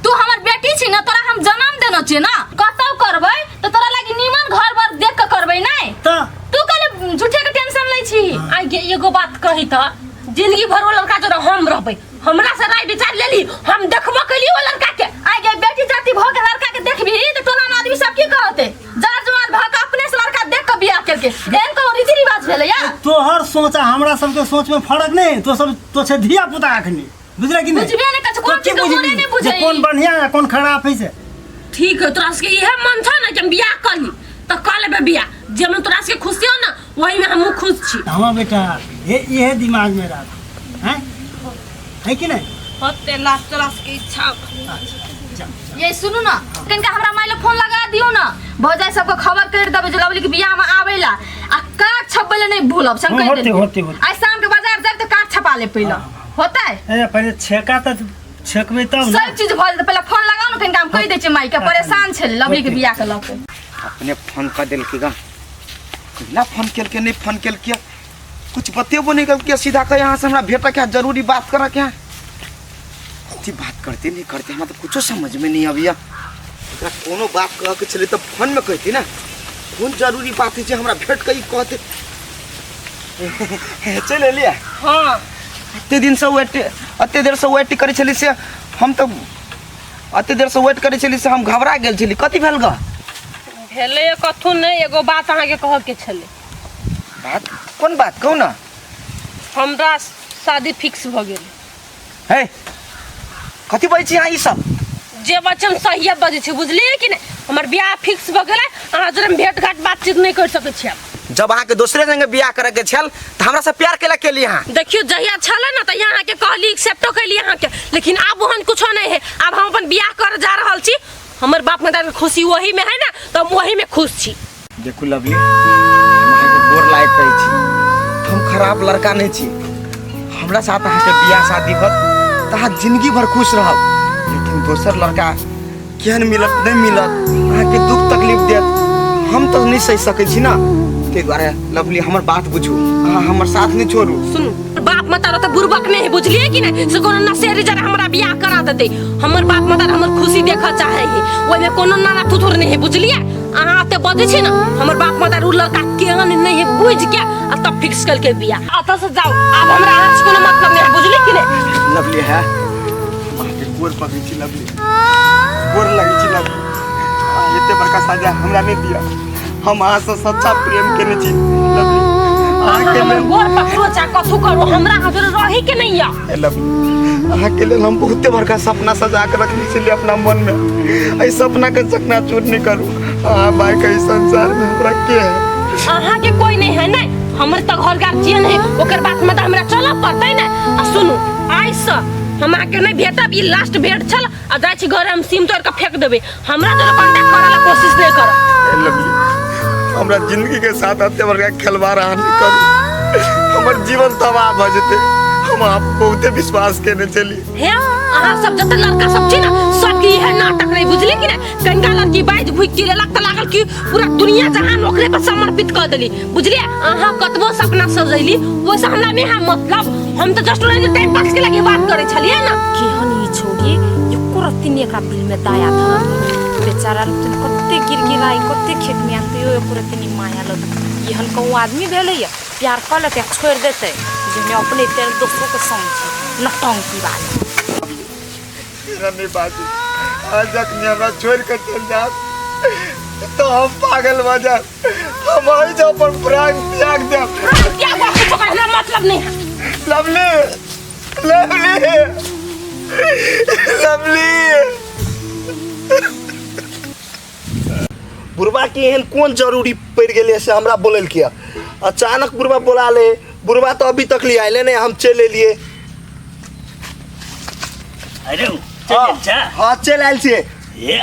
तू हमर बेटी छी ना तोरा हम जन्म देना छी ना कतौ करबै तो तोरा लागी नीमन घर बार देख के करबै नहीं तऽ तू कले झूठे के टेंशन लै छी आगे एगो बात कही त जिंदगी भर वो लड़का जरा हम रहबै हमरा से राय विचार लेली हम देखबो कली वो लड़का के आगे बेटी जाति भ के लड़का के देखबी तो टोला में आदमी सब की कहते जार जवान भ के अपने से लड़का देख के बियाह करके एहन को रीति रिवाज भेले या तोहर सोच आ हमरा सबके सोच में फर्क नहीं तो सब तो छै धिया पुता अखनी बुझले कि नहीं बुझबे नहीं कछ कोन चीज के मोने नहीं बुझै कौन बढ़िया है कौन खराब है से ठीक है तोरा से इहे मन छ ना कि हम बियाह करली त कर लेबे बियाह जे में तोरा से खुशी हो ना वही में हम खुश छी हमारा बेटा ये दिमाग में रख हैं है कि नहीं होते लास्ट क्लास की इच्छा ये सुनू ना कनिका हमरा माइले फोन लगा दियो ना भौजाई सबको खबर कर देबे जे लवली के बियाह में आवेला आ कार्ड छपबे नहीं भूलब सब कह दे होते आज शाम के बाजार जाब तो कार्ड छपा ले पहले होता है ए पहले छेका त छेकबे तब ना सब चीज भल पहले फोन लगाओ ना कनिका हम कह दे छी माई के परेशान छे लवली के बियाह के लके अपने फोन कर दिल के गा ना फोन केल के नहीं फोन केल के कुछ बतेबो नहीं कल के सीधा कह यहाँ से हमरा भेटा क्या जरूरी बात करा क्या अच्छी बात करते नहीं करते हमरा तो कुछ समझ में नहीं आविया कोनो बात कह के चले तो फोन में कहती ना कौन जरूरी बात है जे हमरा भेट कई कहते चले लिया हां अते दिन से वेट अते देर से वेट करे छली से हम तो अते देर से वेट करे छली से हम घबरा गेल छली कथि भेल ग भेले कथु नहीं एगो बात अहाँ के कह के छले बात कौन बात कहू ना हमरा शादी फिक्स भ गेल है कथि बोलै छी अहाँ ई सब जे बच्चन सही बजे छै बुझलिए कि नहीं हमर बियाह फिक्स भ गेलै अहाँ जरे भेट घाट बातचीत नहीं कर सकै छी जब अहाँ के दूसरे संगे बियाह करे के छल त हमरा से प्यार केला केली अहाँ देखियो जहिया छले ना त यहाँ के कहली एक्सेप्ट कैली यहाँ के लेकिन अब ओहन कुछो नहीं है अब हम अपन बियाह कर जा रहल छी हमर बाप माता के खुशी वही में है ना तो हम वही में खुश छी देखू लवली अहाँ के गोर लायक कहै छी हम खराब लड़का नहीं छी हमरा साथ अहाँ के बियाह शादी होत त अहाँ जिंदगी भर खुश रहब लेकिन दोसर लड़का केहन मिलत नहीं मिलत अहाँ के दुख तकलीफ देत हम तो नहीं सह सकै छी ना ते द्वारे लवली हमर बात बुझू अहाँ हमर साथ नहीं छोड़ू सुन बाप माता तो बुरबक नहीं है बुझलिए कि नहीं से कोनो नशेरी जरा हमरा बियाह करा देते हमर बाप माता हमर खुशी देखा चाहे है ओइ में कोनो नाना थुथुर नहीं है बुझलिए अहाँ आते बजे छी ना हमर बाप माता उ लड़का केहन नहीं है बुझ के आ तब फिक्स करके बियाह आता से जाओ अब हमरा आज से कोनो मतलब नहीं है बुझलिए कि नहीं लवली है अहाँ के गोर पकड़ी छी लवली गोर लगी छी लवली एते बड़का साजा हमरा नहीं दिया हम अहाँ से सच्चा प्रेम केने छी लवली अहाँ के हमर गोर पकड़ो चा कथु करो हमरा हाजर रही के नहीं या लवली अहाँ के लेल हम बहुते बड़का सपना सजा के रखने छलिए अपना मन में ऐ सपना के चकनाचूर नहीं करू अहाँ भाई के संसार में हमरा के है अहाँ के कोई नहीं है नहीं हमर तो घर गार्जियन है ओकर बात में तो हमरा चला पड़तै ना। आ सुनु आई से हम आके नहीं भेटब, ई लास्ट भेट छल। आ जाय छी घर हम सिम तोड़ के फेंक देबे, हमरा तो कांटेक्ट करे ला कोशिश नहीं कर। हमरा जिंदगी के साथ आते बड़का खिलवाड़ नहीं करू, हमर जीवन तबाह भ जेते। हम आप बहुते विश्वास केने चली हे अहाँ सब जत लड़का सब छी ना सब की है नाटक नहीं बुझली कि ना। गंगा लड़की बाइज भूख के लेलक त लागल कि पूरा दुनिया जहान ओकरे पर समर्पित कर देली बुझली। अहाँ कतबो सपना सजैली वैसे हमरा में है मतलब, हम तो जस्ट टाइम पास के लगे बात करे छलिए ना। केहन ई छोड़ी एको रत्ती ने एकरा दिल में दया था बेचारा तुम कत्ते गिरगिराई कत्ते खेत में आते हो एको रत्ती ने माया लग। यहन कहूँ आदमी भेले या प्यार कर लेते छोड़ देते जिन्हें अपने तेरे दोस्तों को समझे नटंकी बात नहीं बाजी। आज तक हमरा छोड़ कर चल जा तो हम पागल हो जा, हम आई जो पर प्राण त्याग दे। क्या बात को कहना मतलब नहीं है। लवली लवली लवली बुढ़वा की एहन कौन जरूरी पड़ गए से हमरा बोलल किया। अचानक बुढ़वा बोला ले, बुढ़वा तो अभी तक ले आए नहीं, हम चले लिए। अरे चल जा। हाँ चल आयल छे। ये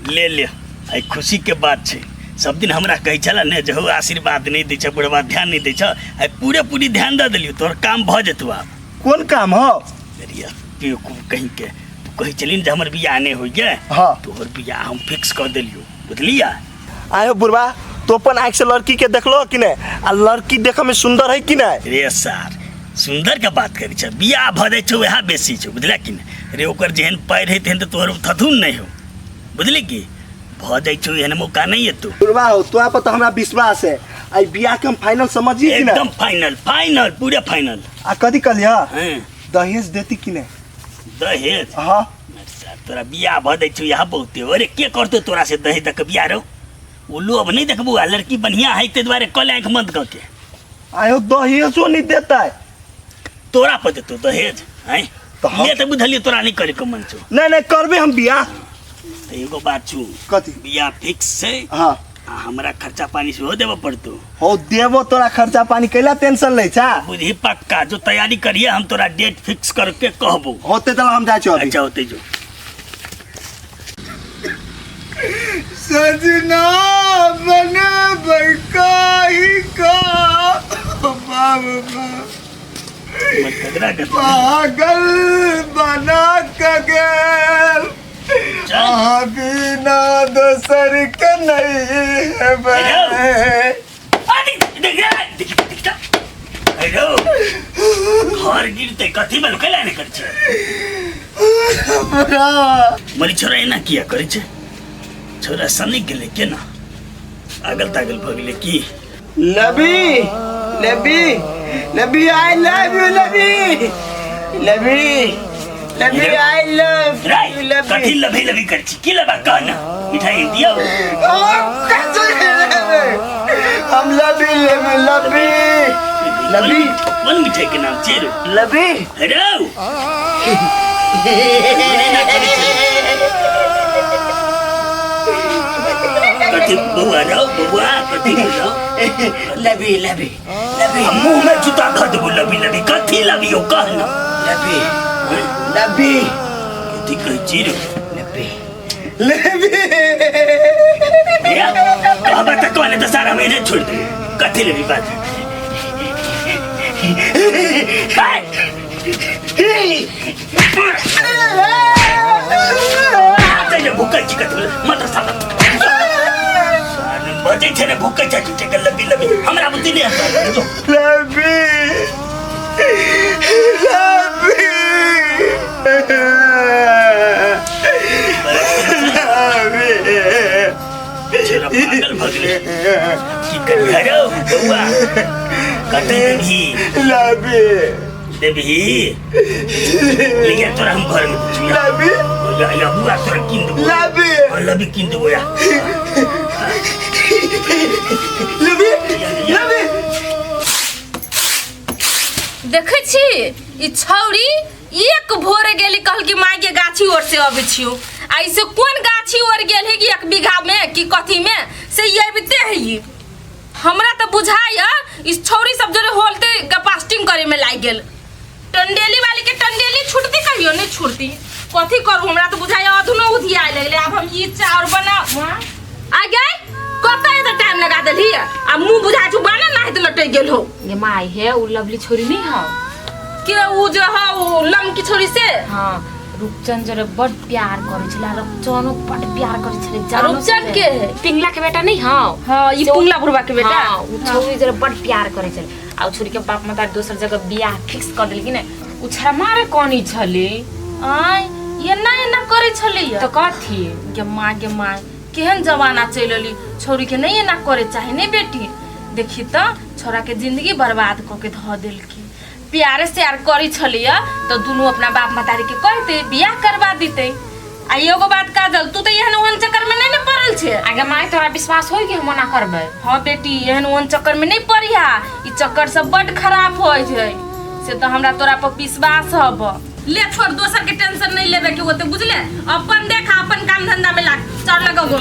ले ले आई खुशी के बात छे। सब दिन हमरा कही छला ने जो आशीर्वाद नहीं दै छ, बुढ़वा ध्यान नहीं दै छ, आई पूरे ध्यान दे देलियो तोर काम भ जेतौ। अब कौन काम हो अरे बेवकूफ कहीं के तू कही चली जे हमर बियाह नहीं होई गे। हाँ तोहर बियाह हम फिक्स कर देलियो बुझलिया। आयो बुढ़वा तो अपन आँख से लड़की के देखलो कि नहीं, आ लड़की देखे में सुंदर है कि नहीं। रे सार सुंदर के बात करी छ, बियाह भ जाय छ वह बेसी छ बुझला कि नहीं। रे ओकर जेहन पैर है तेहन तो तोहर थथुन नहीं हो बुझली कि भ जाय छ एहन मौका नहीं है। तू बुढ़वा हो तो पर तो हमरा विश्वास है। आई बियाह के हम फाइनल समझिए कि एकदम नहीं। फाइनल फाइनल पूरे फाइनल। आ कदी कलिया हां दहेज देती कि नहीं। दहेज हाँ तोरा बियाह भ जाय छ यहाँ बहुते। अरे के करतो तोरा से दहेज तक बियाह रो वो लोभ नहीं देखबू। आ लड़की बढ़िया है ते द्वारे कल आंख बंद करके आयो दहेजो नहीं देता है। तोरा पर देतो दहेज हैं तो हम- ये तो बुझलिए तोरा नहीं करे के मन छो। नहीं नहीं करबे हम बियाह। तो एगो बात छू कथी। बियाह फिक्स है। हाँ हमरा खर्चा पानी से हो देबो पड़तो। हो देवो तोरा खर्चा पानी कैला टेंशन ले छा। बुझी पक्का जो तैयारी करिए हम तोरा डेट फिक्स करके कहबो। होते चल हम जाए अभी। अच्छा होते जो सजना बने बरकाई का बाबा मत खगरा कर पागल बना कगेल बिना दोसर के नहीं है बे। हेलो घर गिरते कथी बल कैला नहीं कर छे। मरी छोरा एना किया करे छे। छोरा सनी गेले केना अगल तागल भ गेले की। लबी लबी लबी आई लव यू लबी लबी लबी आई लव राय यू कथी लबी। लभी लभी कर छी की लबा कहना मिठाई दियो। हम लबी लबी लबी लबी कौन मिठाई के नाम चेरो लबी। हेलो कथी बउआ रहो बउआ कथी रहो लबी लबी लबी मुंह में जूता धर देबो। लबी लबी कथी लबी हो कहना लबी लबी कथी कह चेरो लबी लबी। कहबा त कहले त सारा महीने छोड़ दे कथी लबी बात। तेरे भूखा चिकन मत साला बजे छे ने भूखा चिकन लबी लबी हमरा बुद्धि नहीं आता जो लबी छेरा पागल भगले की कर हरो बउआ कथी देबी लबी देबी लिया तोरा हम घर में कुछ लबी या बुआ तोरा किन देबो लबी लबी किन देबो या लबी लबी। देखे छी ई छौरी एक भोरे गेली कहल कि माय के गाछी ओर से अबै छियो। ऐसे कौन गाछी ओर गेल है कि 1 बीघा में कि कथी में से ये बिते है। हमरा तो बुझाय इस छौरी सब जरे होलते गपास्टिंग करे में लाग गेल। टंडेली वाली के टंडेली छुटती कहियो नहीं छुटती। कथी करू हमरा तो बुझाय अधुनो उधिया लगले। अब हम ई चाउर बना आ गए कत इधर टाइम लगा देली आ मुंह बुझा छु बना ना त लटै गेल हो। ये माई है उ लवली छोरी नहीं हो के उ जो हो लमकी छोरी से। हाँ रूपचंद जरे बड़ प्यार करे छला। रूपचंद बड़ प्यार करे छले। रूपचंद के है पिंगला के बेटा नहीं हो। हां ई पुंगला बुढ़वा के बेटा। हाँ, उ छोरी जरे बड़ प्यार करे छले। आ छोरी के बाप माता दोसर जगह बियाह फिक्स कर देल कि ने उ छरा मारे कोनी छले। आय ये ना करे छले तो कथी गे माँ केहन जमाना चलली। छोरी के नहीं ना करे चाहे नहीं बेटी। देखी तो छोरा के जिंदगी बर्बाद करके ध दिल की। प्यारे से यार करी छलिया तो दोनों अपना बाप मतारी के कहते बियाह करवा देते। आ एगो बात काजल तू तो एहन ओहन चक्कर में नहीं पड़ल छे। आगे माई तोरा विश्वास होई कि हम ना करबे। हां बेटी एहन ओहन चक्कर में नहीं पड़िया। ई चक्कर सब बड़ खराब होय छै से तो हमरा तोरा पर विश्वास हब। ले छोड़ दोसर के टेंशन नहीं लेबे के होते बुझले। अपन देखा अपन काम धंधा में लाग चल लगो।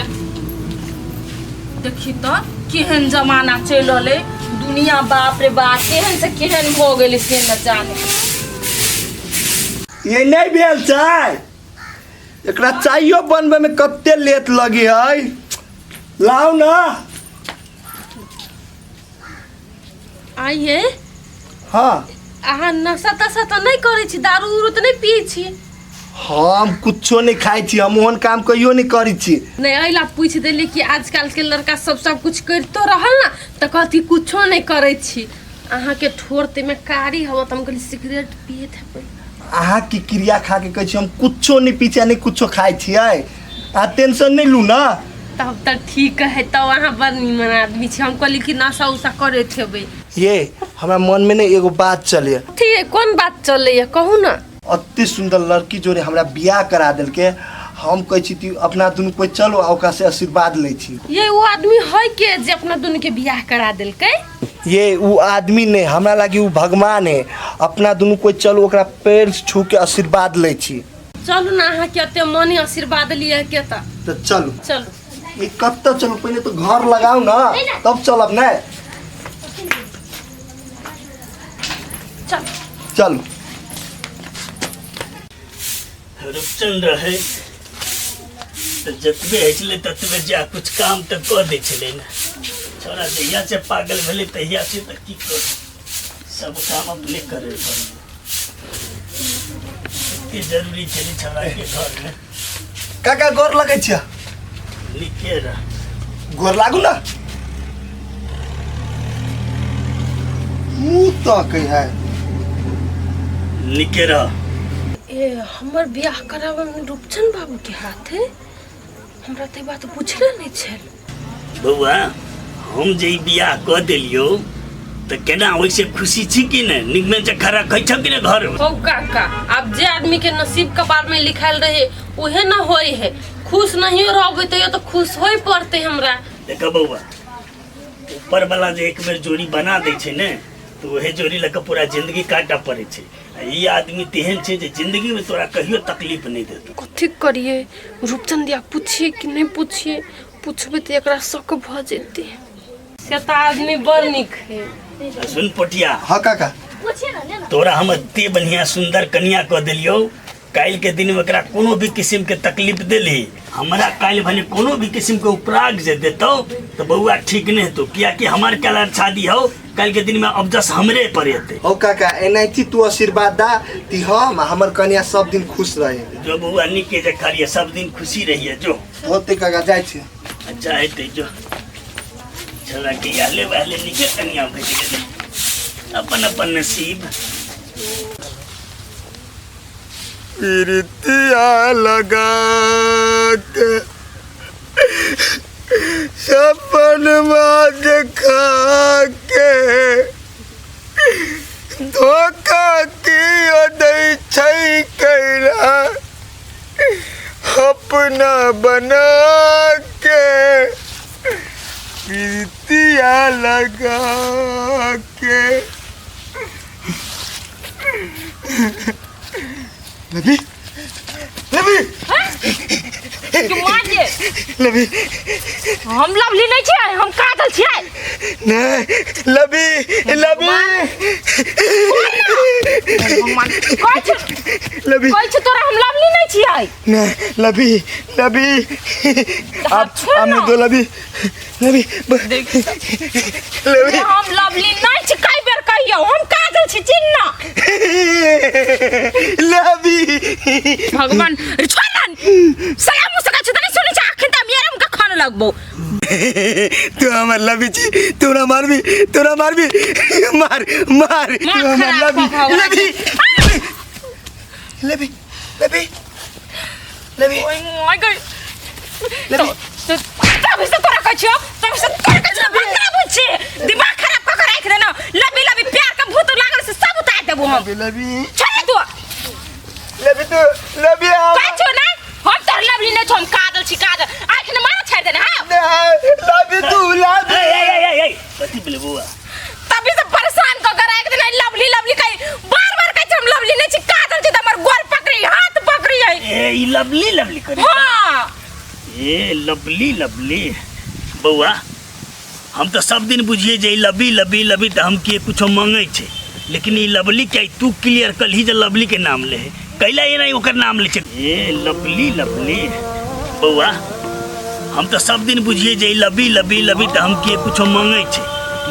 देखी तो केहन जमाना चलले दुनिया। बाप रे बाप केहन से केहन हो गेल से न जाने। ये नहीं भेल चाय एकरा चाइयो बनबे में कते लेट लगी है। लाओ ना आइए। हाँ अहाँ नशा तशा तो नहीं करे छी। दारू उरू तो नहीं पिए छी। हम कुछो नहीं खाई छी। हम ओहन काम कहियो नहीं करी छी। नहीं अइला पूछ देली कि आजकल के लड़का सब कुछ करतो रहल ना तो कहती कुछो नहीं करे छी। अहाँ के ठोरते में कारी हवा त हम कहली सिगरेट पिए थे। अहाँ की क्रिया खा के कहै छी हम कुछो नहीं पीछे नहीं कुछो खाई छी। आ टेंशन नहीं लू ना तब तो ठीक है। तो वहाँ बड़ निमन आदमी छे। हम कहली कि नशा उशा करे थे। ये हमरा मन में नहीं एगो बात चले। ठीक है कौन बात चल रही है कहू ना। अति सुंदर लड़की जोरे हमरा बियाह करा दिल के। हम कहै छी ती अपना दुनू कोई चलो ओकरा से आशीर्वाद ले छी। ये वो आदमी है के जे अपना दुनू के बियाह करा दिल के। ये वो आदमी ने हमरा लगी वो भगवान है। अपना दुनू कोई चलो ओकरा पैर छू के आशीर्वाद ले छी। चलू ना अहाँ के ते मनी आशीर्वाद लिए के तो चलो चलो। ये कब तक चलो पहले तो घर लगाओ ना तब चलब ना। चल चलो रूपचंद रहे तो जतबे हचले ततबे जा कुछ काम तो कर दे छले ना। छोरा जहिया से पागल भेले तहिया से तो की कर सब काम अपने करे पड़े। इतनी जरूरी छले छोरा के घर में। काका गोर लगे छिया लिखे रह गोर लागू ना मुंह तो कही है लिखे रह। ए हमर बियाह करावे में रूपचंद बाबू के हाथ है। हमरा ते बात पूछले नहीं छल। बउआ हम जे बियाह कर दिलियो तो केना वैसे खुशी छी कि ने निगमे जे खरा खै छ कि ने घर में। हो काका अब जे आदमी के नसीब कपाल में लिखाल रहे उहे ना होई है। खुश नहीं रहबे तो खुश होई पड़ते हमरा। देखो बउआ ऊपर वाला जे एक बेर जोड़ी बना दे छे ने तो वही जोड़ी लेके पूरा जिंदगी काटा पड़े छे। ये आदमी तेहन छे जे जिंदगी में तोरा कहियो तकलीफ नहीं देतो। कथी करिए रूपचंद या पूछिए कि नहीं पूछिए। पूछबे तो एकरा शक भ जेते। से त आदमी बड़ निक है। सुन पोटिया। हाँ काका तोरा हम एते बढ़िया सुंदर कन्या क दिलियो। काल के दिन में एकरा कोनो भी किस्म के तकलीफ देली हमरा काल भने कोनो भी किस्म के उपराग जे देतो तो बउआ ठीक नहीं तो किया कि हमार कलर शादी हो कल के दिन में अब जस हमरे पर हेते। ओ काका एनाइती तू आशीर्वाद दा ती हम हमर कन्या सब दिन खुश रहे। जो बउआ निके जे करिए सब दिन खुशी रहिए जो होते काका जाय छी। अच्छा है ते जो चला के आले वाले निके कन्या भेज गेले अपन अपन नसीब। प्रीतिया लगा के सपन में देखा के धोखा दियो दै छै कैला अपना बना के प्रीतिया लगा के। लवी लवी मार दे लवी हम लवली नहीं छियै, हम काजल छियै। नहीं लबी लबी कहै छै लबी तोरा हम लवली नहीं छियै। नहीं लबी लबी आप छोड़ हम ना। दो लबी लबी लबी हम लवली नहीं छी, कई बेर कहियो हम काजल छी, चिन्ह। लबी भगवान छोड़ ना, सलाम मुसका छ तनी सुनि छ, आखिर त मेरे मुका खान लगबो। तू हमार लबी छी, तोरा मारबी मार मार तू हमार लबी लबी लबी लबी लबी ओए माय गॉड। लबी तब से तोरा कहै छियो, तब से तोरा कहै छियो खराब हो छी, दिमाग खराब क के राख देना। लबी लबी प्यार का भूत लागल से सब उतार देबो हम। लबी छोड़ तू लबी तू लबी कहै छियो ना, हम तोर लवली नहीं छ, हम काजल छी, काजल। आँख ने मारा छाड़ देना। हां लबी तू लबी कथी बोले बुआ? तभी से परेशान क के राख देना। लवली लवली कहि बार-बार कहै छ हम लवली नहीं छी, काजल छी, त हमर गोर पकड़ी, हाथ पकड़ी है। ए ई लवली लवली करे। हां ए लवली लवली बउआ, हम तो सब दिन बुझिए जे लबी लबी लबी तो हम के कुछ मांगे छे, लेकिन ई लवली के तू क्लियर कल ही जे लवली के नाम ले है, कैला ये नहीं ओकर नाम ले छे। ए लवली लवली बउआ, हम तो सब दिन बुझिए जे लबी लबी लबी तो हम के कुछ मांगे छे,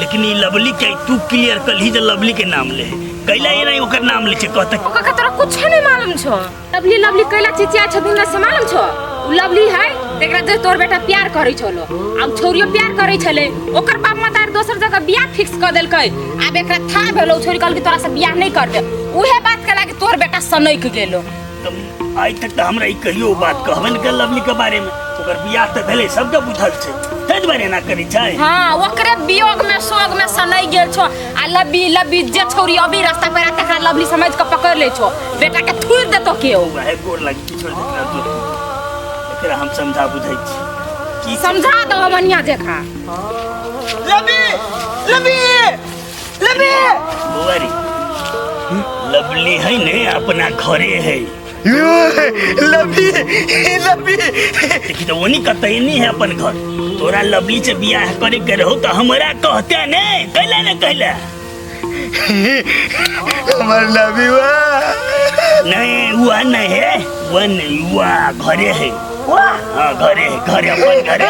लेकिन ई लवली के तू क्लियर कल ही जे लवली के नाम ले है, कैला ये नहीं ओकर नाम ले छे। कहता ओका तोरा कुछ नहीं मालूम छो। लवली लवली कैला चिचिया छथिन ना से मालूम छो। उ लवली है तेकरा जे तोर बेटा प्यार करै छलो, अब छोरियो प्यार करै छले, ओकर बाप मातार दोसर जगह बियाह फिक्स क देलकै। अब एकरा था भेलो छोरी कहल कि तोरा से बियाह नहीं करबे, उहे बात के लागे तोर बेटा सनैक गेलो। आज तक तो हमरा ई कहियो बात कहबे न कर लवली के बारे में, ओकर बियाह तो भेले सबके बुझल छे, तै बारे ना करै छै। हां ओकरे वियोग में सोग में सनै गेल छो। आ लबी लबी जे छोरी अभी रास्ता पर आते खा लवली समझ के पकड़ ले छो, बेटा के थुर देतो केओ। वह गोर लगी छोड़ देना तो एकरा हम समझा बुझै छी की समझा दो हमनिया देखा। लबी लबी लबी बुआरी लवली है ने अपना घरे है, लबी लबी देखी तो वनी कतई नहीं है अपन घर। तोरा लवली से बियाह करे के रहो तो हमरा कहते ने, कहला ने कहला हमार लबी वाह नहीं हुआ नहीं है, वो नहीं हुआ घरे है। हाँ घरे है, घरे अपन घरे।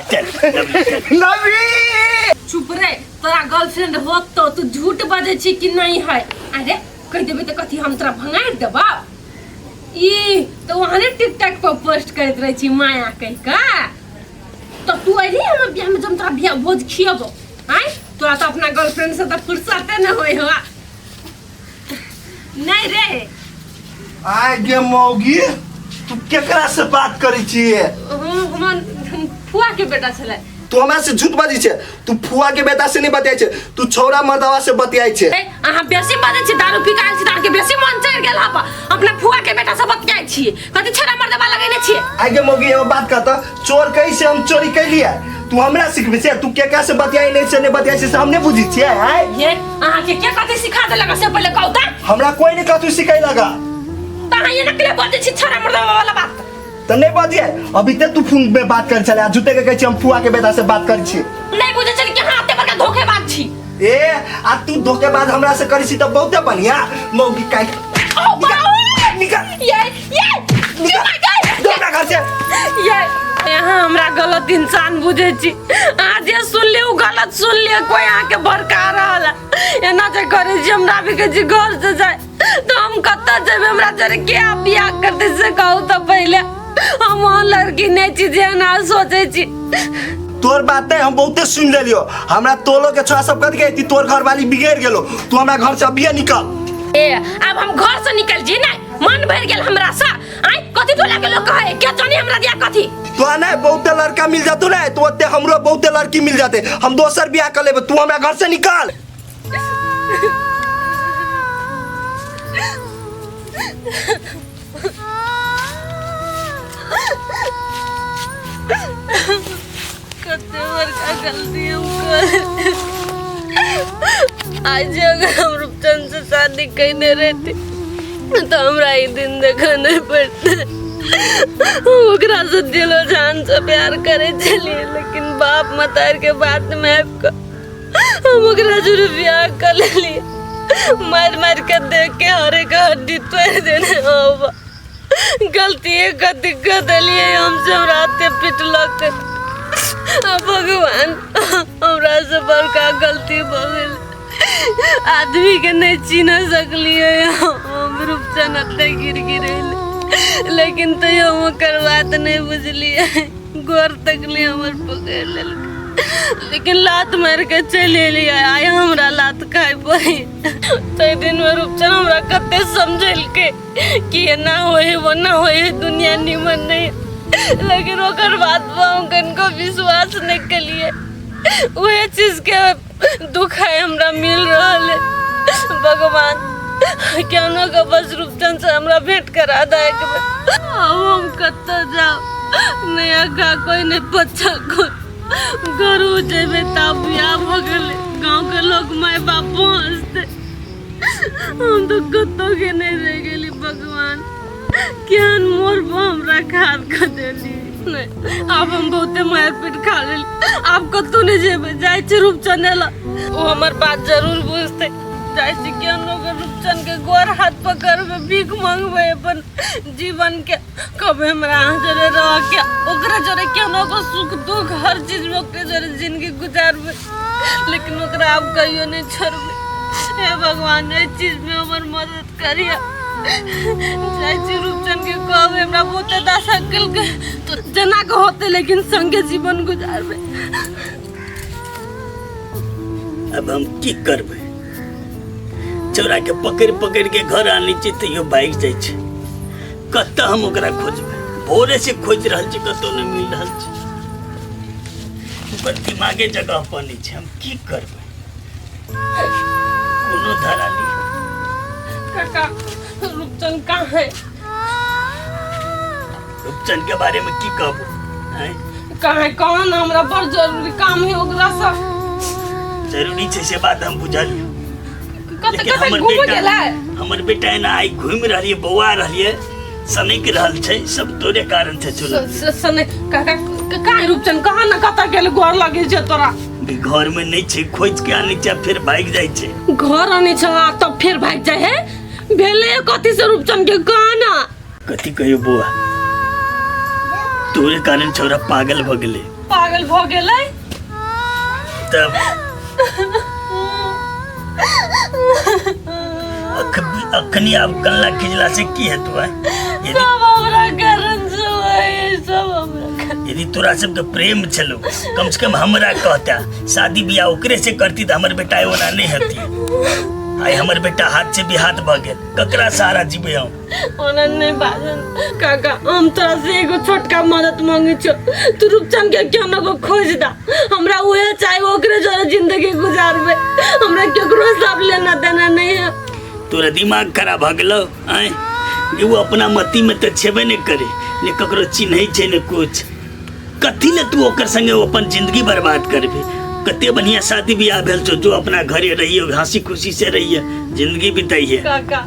चल लवली चल। लबी चुप रे, तोरा गर्लफ्रेंड होत तो तू झूठ बाजे छी कि नहीं है? अरे कह देबे तो कथी हम तोरा भंगार देबा? ई तो वहां टिकटॉक पर पोस्ट करत रही छी माया कह का। तो तू अइली हम बियाह में जम तोरा बियाह भोज खियबो। आय तोरा तो अपना गर्लफ्रेंड से तो फुर्सत न होय हो। नहीं रे, आय गे मौगी, तू केकरा से बात करै छियै? हम फुआ के बेटा छले। तू हमरा से झूठ बाजी छे, तू फुआ के बेटा से नहीं बतियाई छे, तू छौरा मर्दवा से बतियाई छे। अहाँ बेसी बाजे छी, दारू पी के आयल छी, दारू के बेसी मन चढ़ गेल हपा। अपना फुआ के बेटा से बतियाई छी, कथी छेड़ा मर्दवा लगेने छी। आय गे मौगी एगो बात कहता, चोर कैसे हम चोरी कैलिए? तू हमरा सिखबे छे, तू केकरा से बतियाई नहीं छे, नहीं बतियाई छे से हम नहीं बुझी छियै। आय ये अहाँ के कथी सिखा देलक से पहले कहू त। हमरा कोई नहीं कथु सिखाई लगा, तहाँ ये नकले बाजे छी छेड़ा मर्दवा वाला बात। तो नहीं बजिए। अभी तक तू फोन पे बात कर चले, झूठे के कहै छी हम फुआ के बेटा से बात कर छी। नहीं बुझे चल कि हां ते बड़का धोखेबाज छी। ए आ तू धोखेबाज हमरा से करी छी त बहुते बढ़िया मौगी काई। ओ बाबू निकल ये दोना घर से। ये यहाँ हमरा गलत इंसान बुझे छी। आज ये सुन ले उ गलत सुन ले, कोई आके भड़का रहल एना जे करे छी हमरा भी के जी घर से जाए तो हम कत्ता जेबे? हमरा जरे के बियाह करते से कहू तो पहले हम लड़की नहीं छी जे ना सोचे छी। तोर बातें हम बहुते सुन ले लियो, हमरा तोलो के छोरा सब कह के तोर घर वाली बिगड़ गेलो, तू हमरा घर से अभी निकल। ए अब हम घर से निकल जी नहीं, मन भर गेल हमरा सा। आइ कथि तो लागे लोग कहे के जानी हमरा दिया कथि। तो ना बहुते लड़का मिल जातो ना, तो ओते हमरो बहुते लड़की मिल जाते, हम दोसर बियाह कर लेबे, तू हमरा घर से निकल। कते बड़का गलती हम कर। आज अगर हम रूपचंद से शादी करने रहते तो हमरा ये दिन देखा नहीं पड़ता। ओकरा से दिलो जान से प्यार करे चलिए, लेकिन बाप मतार के बात में हम ओकरा जुड़ ब्याह कर लिए। मार मार के देख के हरे का हड्डी तोड़ देने होगा। गलती का दिक्कत लिए हमसे रात के पिटलक। भगवान हमरा से बड़का गलती भइल। आदमी के नहीं चिन्ह सकलिए हम रूपचन अत्ते गिर गिरे, लेकिन तो हम बात नहीं बुझलिए। गोर तक ले हमर पकड़ लेल, लेकिन लात मार के चले लिया। आय हमरा लात खाए पड़ी। तो दिन में रूपचन हमरा कते समझल के कि ये ना होए वो ना होए, दुनिया निमन नहीं। लेकिन ओकर बात पर को विश्वास नहीं कलिए। वही चीज के दुख है हमरा मिल रहा है। भगवान क्या न का बस रूपचन से हमरा भेंट करा दे। हम कत जाओ नया का कोई नहीं पता को घर जेबे तब बियाह भ गेले। गांव के लोग माय बाप हंसते। हम तो कतो के नहीं रह गेली। भगवान क्या मोर हमरा खाद कर देली। नहीं अब हम बहुते मार पीट खा लेली। आप कतो नहीं जेबे जाय छ रूपचन ला, वो हमर बात जरूर बुझते। जाय छ क्या लोग रूपचन के गोर हाथ पकड़ में भीख मांगबे अपन जीवन के। कबे हमरा जरे रह के ओकरा जरे केनो को सुख दुख हर चीज में ओकरे जरे जिंदगी गुजारबे, लेकिन ओकरा आप कहियो नहीं छोड़बे। हे भगवान ए चीज में हमर मदद करिया। जाय छी रूपचन के कहबे हमरा बहुते दासा कल के तो जना के होते, लेकिन संगे जीवन गुजारबे। अब हम की करबे? चोरा के पकड़ पकड़ के घर आनी छी तो बाइक जाय छै। कत हम ओकरा खोजबे? भोरे से खोज रहल छी, कतो नहीं मिल रहल छी। ओकर दिमागे जगह पर नहीं छै। हम की करबे? कोनो धरा नहीं। काका रूपचन कहाँ है? रूपचन के बारे में की कहबो? कहाँ है? कौन हमरा बड़ जरूरी काम है ओकरा सा। जरूरी छै से बात हम बुझलिए, कत घूम गेला। हमर बेटा ना आई घूम रही, बौआ रही, सनक रहल छै। सब तोरे कारण से चलो सने। काका कहाँ रूपचन? कहाँ न कत गेल? घर लगे छै तोरा? घर में नहीं छै, खोज के आनी छै, फिर भाग जाय छै। घर आनी छ तब फिर भाग जाय है? भेले कथी से रूपचन के गाना? कथी कहियो बुआ, तोरे कारण छोरा पागल भ गेले। पागल भ गेले? तब अखनी अब कल्ला खिजला से की है तू? सब हमरा कारण से है, सब हमरा। यदि तोरा सबके प्रेम चलो, कम से कम हमरा कहता। शादी बियाह ओकरे से करती तो हमर बेटा ओना नहीं होती। आई हमर बेटा हाथ से भी हाथ भ गेल, ककरा सहारा जीबे हम? ओना नहीं बाजन। काका हम तोरा से एगो छोटका मदद मांगे छो। तू रूपचन के क्यों न को खोज दा। हमरा उहे चाहे ओकरे जरे जिंदगी गुजारबे। हमरा केकरो सब लेना देना नहीं है। तोरा दिमाग खराब भ गेलो? आय वो अपना मती में तो छेबे नहीं करे, ने ककरो चिन्है छै ने कुछ। कथी ले तू ओकर संगे अपन जिंदगी बर्बाद करबे? कते बढ़िया शादी बियाह भेल छो, जो अपना घरे रहिए, हंसी खुशी से रहिए, जिंदगी बिताइए। काका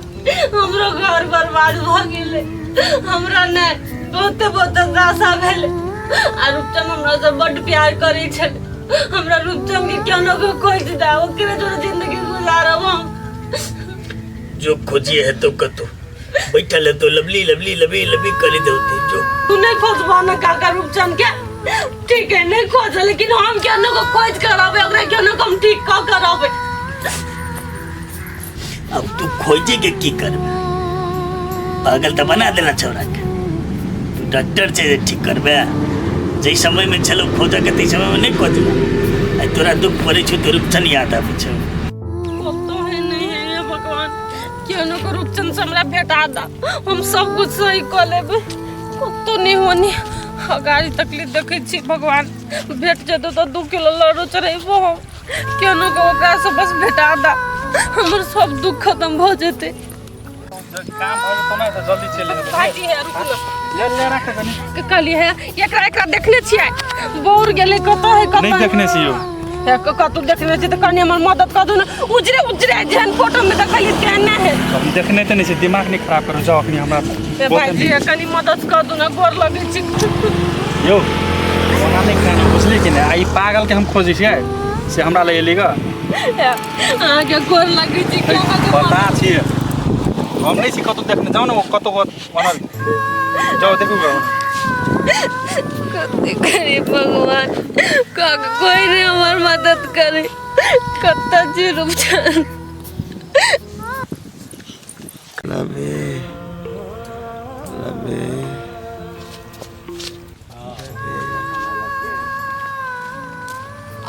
हमरो घर बर्बाद भ गेले। हमरा ने बहुते दासा भेले। आ रूपचन हमरा से बड़ प्यार करे छले। हमरा रूपचन के क्यों न को खोज दा, ओकरे जो जिंदगी गुजारब हम। जो खोजिए है तो कतो बैठल है तो लवली लवली लवली लवली कर देते। जो तू नहीं खोजबा ना काका रूपचन के? ठीक है नहीं खोज, लेकिन हम क्या न को खोज कराबे, ओकरा क्या न हम ठीक का कराबे। अब तू खोजे के की करबे? पागल तो बना देना छोरा के। तू डॉक्टर से ठीक करबे? जै समय में चलो खोजा के तै समय में नहीं खोजना। आई तोरा दुख पड़े छो तो रूपचन याद आवे छो। तो है नहीं है ये भगवान, क्यों न को रूपचन से हमरा भेटा दा। हम सब कुछ सही कर लेबे। तो नहीं होनी गाड़ी तकलीफ देखे छी। भगवान भेट जतो तो 2 किलो लड्डू चढ़ेबो हम। क्यों न को ओकरा से बस भेटा दा, हमर सब दुख खत्म भ जेते। काम भइल समय से जल्दी चले भाजी है रुक ले राख कनी। के कहली है एकरा देखने छियै? बोर गेले कत है? कत नहीं देखने छियो? कतौ देखने छी त कनी हमर मदद कर दो ना। उजरे उजरे जेहन फोटो में देखली केने है? हम देखने त नहीं छै, दिमाग नहीं खराब करो। जाओ अपनी हमरा ए भाईजी कनी मदद कर दू ना गोर लगे छी यो ओना नहीं खाना बुझली कि नहीं आई पागल के हम खोजी छियै से हमरा ले एली ग आगे गोर लगे छी क्या पता छी हम नहीं छी कतो देखने जाऊ ना कतो बनल जाओ देखो ग कते करे भगवान कोई नहीं हमार मदद करे कत्ता जी रूपचंद लबे लबे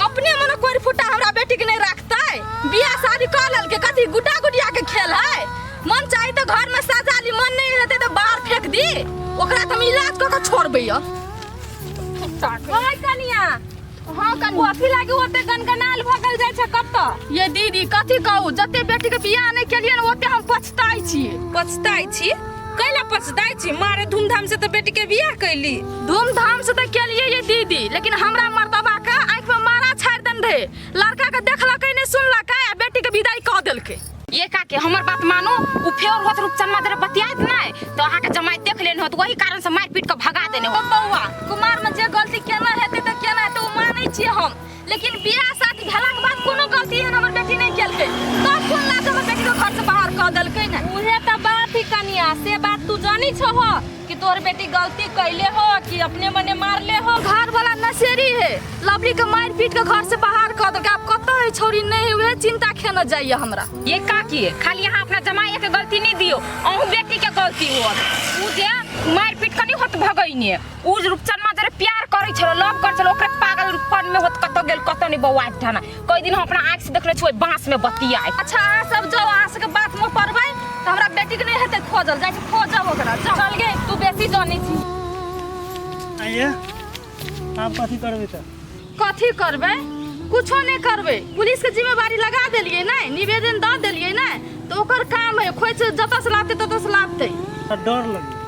अपने मन कोई फुटा हमरा बेटी के नहीं रखता है बियाह शादी कर लेल के कथी गुड्डा गुड़िया के खेल है मन चाहे तो घर में सजा ली मन नहीं रहते तो बाहर फेंक दी ओकरा तो हम इलाज क के छोड़बै ओए कनिया हां कनिया अथी लागे ओते गनगनाल भगल जाय छ कब तो ये दीदी कथी कहू जते बेटी के बियाह नहीं केलिए न ओते हम पछताई छी कैला पछताई छी मारे धूमधाम से तो बेटी के बियाह कैली धूमधाम से तो केलिए ये दीदी लेकिन हमरा मर्दबा का आंख में मारा छाड़ दन रहे लड़का के देखलकै नहीं सुनलकै आ बेटी के विदाई क देलकै ये काके हमर बात मानो उ फेर होत रूपचंद मादर बतियात नहीं तो अहाँ के जमाई देख लेन होत वही कारण से मार पीट के भगा देने ओ बौआ कुमार में जे गलती केना हेतै त केना त मानै छी हम लेकिन बियाह शादी भेला के बाद कोनो गलती एहन हमर बेटी नहीं केलकै तब कोन लाज हमर बेटी के घर से बाहर क देलकै न उहे त बात ही कनिया से बात तू जानी छ हो कि तोर बेटी गलती कैले हो कि अपने मने मारले हो घर वाला नशेरी है लवली के मार पीट के घर से बाहर क देलकै अब कत है छोरी नहीं हुए चिंता खेना जाइए हमरा ये काकी खाली यहाँ अपना जमाई के गलती नहीं दियो अहू बेटी के गलती होत उ जे मार पीट कनी होत भगइने उ रूपचंद मादर प्यार करै छलो लव कर छलो ओकरा पागलपन में होत कत गेल कत नहीं बौआ ठाना कई दिन हम अपना आंख से देखले छी बांस में बतिया अच्छा आ सब जो आ के बात में पड़बै त हमरा बेटी के नहीं हेतै खोजल जाय छै खोजब ओकरा चल गे तू बेसी जानी छी आइए आप कथी करबे त कथी करबै कुछो नहीं करबै पुलिस के जिम्मेवारी लगा देलिए नहीं निवेदन द देलिए नहीं तो ओकर काम है खोज जत से लाते तत से लाते डर लगे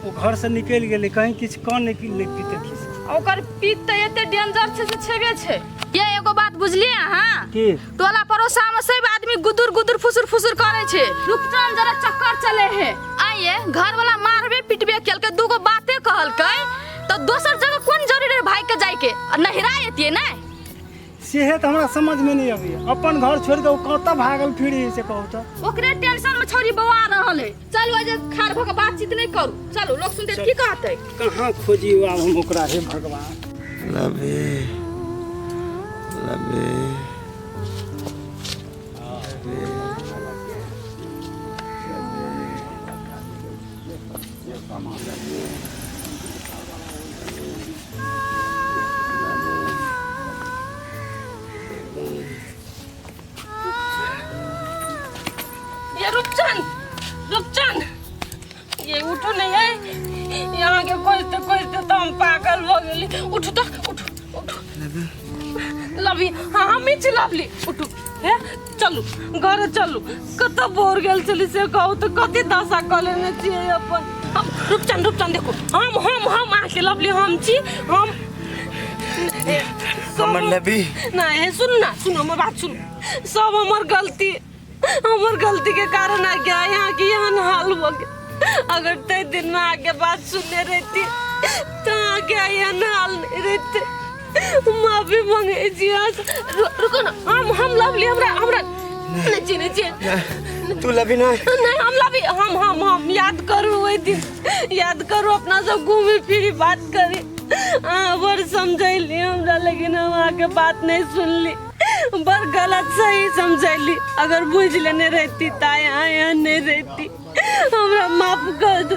वो घर से निकल गेले कहीं किछ कौन नहीं पीते खिस ओकर पीत त एते डेंजर छै से छेबे छै ये एगो बात बुझलिए हां की टोला पड़ोसा में सब आदमी गुदुर गुदुर फुसुर फुसुर करे छै रूपचंद जरा चक्कर चले है आइए घर वाला मारबे पिटबे केलके दूगो बातें कहलकै तो दोसर जगह कोन जरूरी है भाई के जाय के नहिरा एतिए ना सेहत हमरा समझ में नहीं आबी अपन घर छोड़ के कत भागल फिरी से कहू तो ओकरे टेंशन में छोरी बवा रहल है चल जे खार भक बातचीत नहीं करू चलो लोग सुनते की कहते कहां खोजी आब हम ओकरा हे भगवान लबे लबे ये रूपचंद ये उठो नहीं है यहाँ के खोजते तो हम पागल हो गेली उठो तो उठो लवली हाँ हम ही लवली उठो है चलू घर चलू कत बोर गेल चली से कहू तो कति दशा कर लेने चाहिए अपन रूपचंद देखो हम आके लवली हम छी हम हमर लबी नहीं सुन हमर बात सुन सब हमर गलती के कारण आ गया यहाँ की यहाँ हाल हो गया अगर तय दिन में आगे बात सुनने रहती तो आगे यहाँ हाल नहीं रहते माफी मांगे जी रुको ना हम लवली हमरा नहीं तू लबी ना नहीं हम लवली हम याद करो वही दिन याद करो अपना सब घूमे फिरी बात करे बड़ समझैली हमरा लेकिन हम आगे बात नहीं सुनली बड़ गलत सही समझैली अगर बुझ लेने रहती ता यहाँ नहीं रहती हमरा माफ कर दो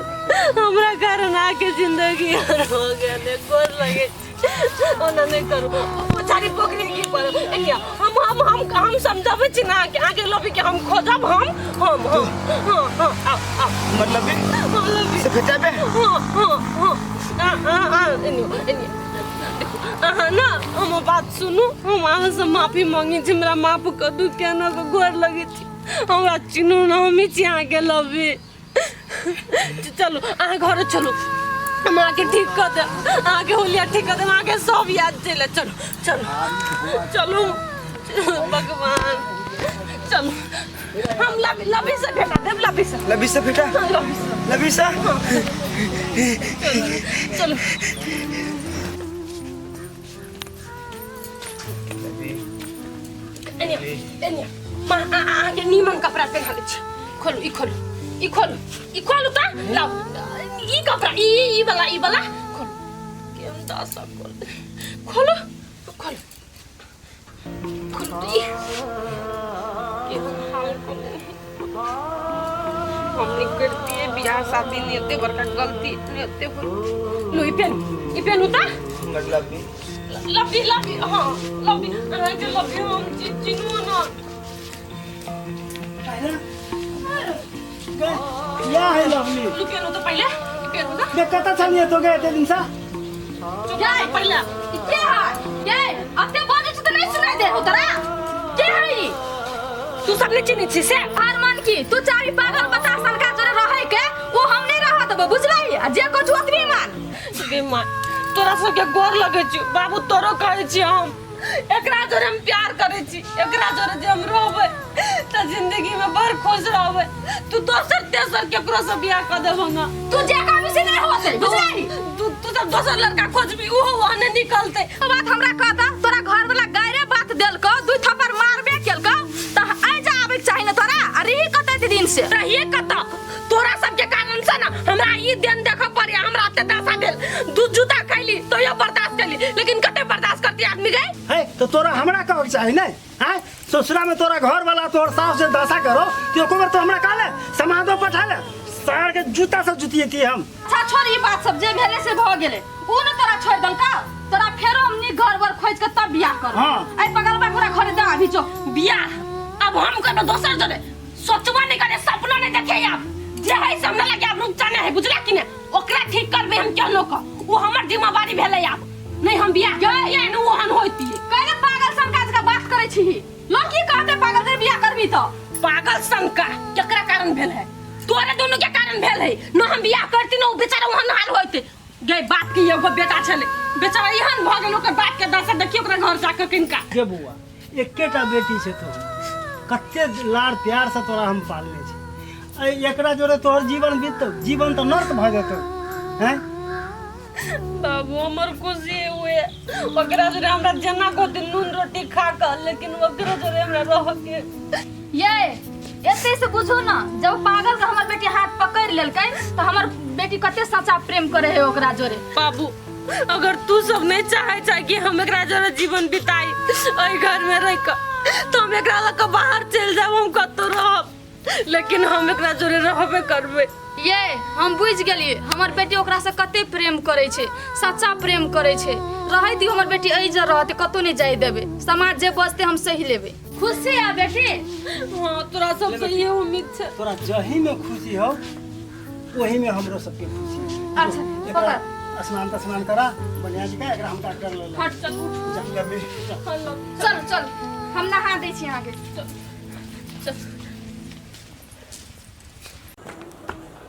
हमरा कारण आके जिंदगी हो गया ने गोर लगे ओना नहीं करू पछाड़ी पकड़ी की पर एनिया हम समझावे छी ना आगे लबी के हम खोजब हम मतलब से भेटाबे ना हम बात सुनू हम अहाँ से माफी मांगी छी हमरा माफ कर दू केना को गोर लगे छी हमरा चिन्हू ना हम छी आगे लबी चलो अहाँ घर चलो हम आगे ठीक कर दे आगे होलिया ठीक कर दे आगे सब याद चले चलो भगवान चलो हम लबी से भेटा देव लबी से लबी से बेटा लबी से लबी सा चलो एनिया मां आगे नीमन कपड़ा पहना ले छी खोलो ई खोलो ता लाओ ई कपड़ा ई वाला खोलो केम दास खोलो ये हाल खोलो हमने करती है बियाह शादी नहीं होते बड़का गलती नहीं होते लो ई पेन उता लबी हाँ लबी आगे लबी हम चिन्नू ना क्या है लवली पेन तो पहले पेन ना मैं कता चलिए तो गए थे दिन सा क्या है पहला क्या है ये अपने बोले तो नहीं सुनाई दे उतरा क्या है ये तू सबने चिन्ह छी से हारमान की तू चारी पागल बता सन का जरे रहे के वो हम नहीं रहत बा बुझलाई जे को जुत भी मान तोरा सबके गोर लगे छी बाबू तोरो कहै छी हम एकरा जोरे हम प्यार करे छी एकरा जोरे जे हम रहबै त जिंदगी में बड़ खुश रहबै तू दोसर तेसर केकरो से बियाह क देबो ना तू जे काम से नहीं होते बुझलाई तू सब दोसर लड़का खोजबी वो वहां निकलते बात हमरा कहता तोरा घर वाला गायरे बात देल को दू थप्पड़ मारबे केल को त आइ जा आबे चाहि न तोरा अरे ही कते दिन से रहिए कता तोरा सबके कारण से ना हमरा ई दिन देखो पड़े हमरा ते दशा भेल दूध जूता खैली तो ये बर्दाश्त कैली लेकिन कते बर्दाश्त करती आदमी गए है तो तोरा हमरा का चाहिए नहीं हैं ससुरा में तोरा घर वाला तोर सास से दशा करो तो कोबर तो हमरा काले समादो पठा ले सार के जूता से जुतिए थी हम अच्छा छोड़ ई बात सब जे भेले से भ गेले ऊ न तोरा छोड़ दल का तोरा फेरो हमनी घर वर खोज के तब बियाह कर हाँ। आई पगल बा पूरा खरीद अभी चो बियाह अब हम करबो दोसर जने सोचबो नहीं करे सपना नहीं देखे आप जे है सामने लगे आप रुक जाने है बुझला कि ने ओकरा ठीक करबे हम केनो को वो हमर जिम्मेवारी भेले आप नहीं हम बियाह ये न ओहन होती कहले पागल सन काज का बात करे छी लड़की कहते पागल से बियाह करबी तो पागल संका केकरा कारण भेल है तोरे दोनों के कारण भेल है न हम बियाह करती न बेचारा ओहन हाल होते गई बात की एगो बेटा छले बेचारा एहन भ गेल ओकर बात के दशा देखियो ओकरा घर जाके किनका के बुआ एकेटा बेटी से तो कत्ते लाड़ प्यार से तोरा हम पालने छी एकरा जोरे तोहर जीवन बीत जीवन तो नर्क भ जेतो हैं बाबू हमर खुशी हुए ओकरा जोरे हमरा जना को दिन नून रोटी खा कर लेकिन ओकरा जोरे हमरा रह के ये एते से बुझो ना जब पागल का हमर बेटी हाथ पकड़ लेलकै तो हमर बेटी कते सच्चा प्रेम करे है ओकरा जोरे बाबू अगर तू सब नहीं चाहे कि हम एकरा जोरे जीवन बिताई ओई घर में रह के तो हम एकरा लग के बाहर चल जाब हम कतो रहब लेकिन हम एकरा जोरे रहबे करबे ये हम बुझ गेलिए हमर बेटी ओकरा से कते प्रेम करे छे सच्चा प्रेम करे छे रहै दी हमर बेटी एई ज रहते कतो नहीं जाय देबे समाज जे बसते हम सही लेबे खुशी आ बेटी हां तोरा सब से ये उम्मीद छे तोरा जही में खुशी हो वही में हमरो सबके खुशी अच्छा पकड़ स्नान करा बढ़िया जी का एकरा हम डॉक्टर ले ले हट चल चल चल हम नहा दै छी आगे चल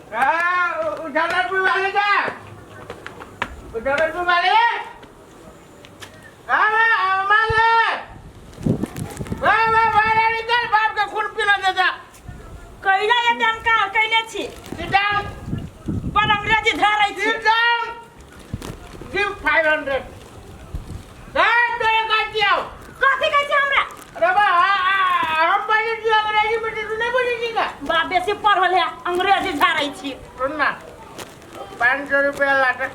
उठाना वाले का उठाना वाले माले वाह निकल बाप का खून पीना देता कइला ये दाम का कइले छी सीधा पर अंग्रेजी धराई छी सीधा गिव 500 हां तो ये का दियो कथि कहै छी हमरा अरे बा हम पढ़े छी अंग्रेजी में तू नहीं बोली का बा बेसी पढ़ल है अंग्रेजी धराई छी सुनना 500 रुपया लाटा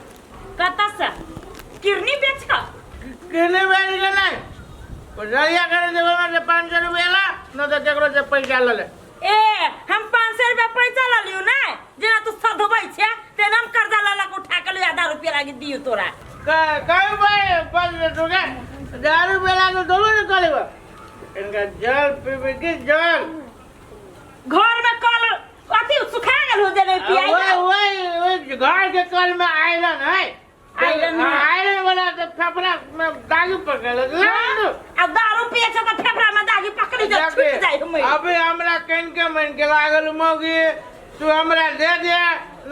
कता से किरनी बेच का किरनी बेच के नहीं रहिया करे देबो में 500 रुपया ला न तो केकरो से पैसा ले ले ए हम 500 रुपया पैसा ला लियो ना जेना तू सधबै छे तेना हम कर्जा लाला को उठा के ले 1000 रुपया लागी दियो तोरा कई भाई 500 रुपया 1000 रुपया ला तो दोनों निकलेगा इनका जल पीबे की जल घर में कल अथी सुखा गेल हो जेने पिया ओए घर के कल में आयरन है आयरन वाला तो फेफड़ा में दागी पकड़ ले अब 10 रुपया से तो फेफड़ा में दागी पकड़ी जा छूट जाई हम अबे हमरा कन के मन के लागल मौगी तू हमरा दे दे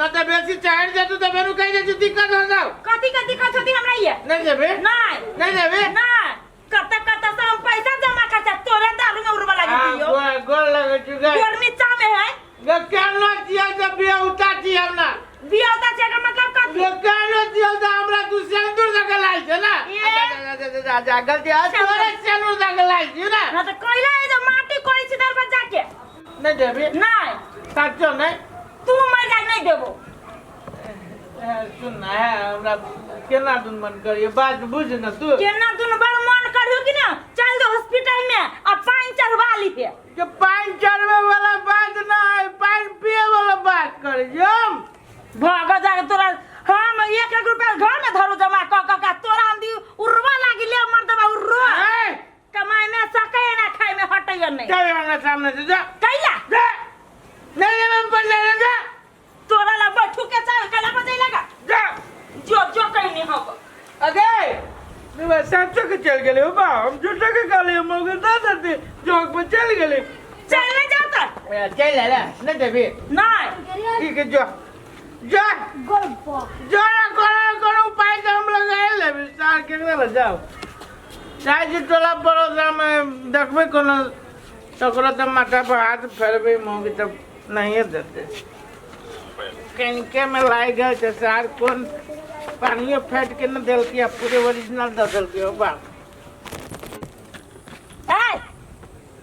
न तो बेसी चाहर दे तू तो बेनु कहि दे दिक्कत हो जाओ कथि का दिक्कत होती हमरा ये नहीं देबे नहीं देबे नहीं कत से हम पैसा जमा करता तोरे दारू में उड़वा लागी दियो गोल लगे चुका केनो चियल त बियाउता चियल ना बियाउता छे का मतलब का केनो चियल त हमरा तू सिंदूर दगलाइ छ ना जा गलती आ तोरे सिंदूर दगलाइ छ ना ना त कइला ए जो माटी कोइ छी दर बच्चा के नहीं देबी नहीं साचो नहीं तू मर जा नहीं देबो सुन ना हमरा केना दुन मन करिए बात बुझ ना तू केना दुन बड़ मन करियो कि ना चल दो हॉस्पिटल में आ पानी चढ़वा ली है के पानी चढ़वे वाला बात ना है पानी पिए वाला बात कर हम भाग जा तोरा हम 1 रुपया घर में धरो जमा क तोरा हम दी उर्वा लागी ले मर दबा उर्वा कमाई में सके ना खाई में हटैया नहीं चल हमरा सामने से जा कैला जा नहीं मैं पड़ ले जा तोरा ला बैठू के चाय कला बजे लगा जा जो कहीं नहीं होगा अगे मैं सच्चो के चल गेले हो बा हम झूठा के गाले मगर दादा दे जोक पे चल गेले चलने जाता चल ले नहीं देबी नहीं ठीक है जो जा जो ना करो उपाय तो हम लगाए ले विस्तार के ना जाओ चाहे जी टोला पड़ोसा में देखबे कोनो तकरो त माथा पर हाथ फेरबे मोगी तब नहीं देते कनके में लाई गए तो सार कौन पानी फेंट के न देल किया पूरे ओरिजिनल दल के हो बाप ए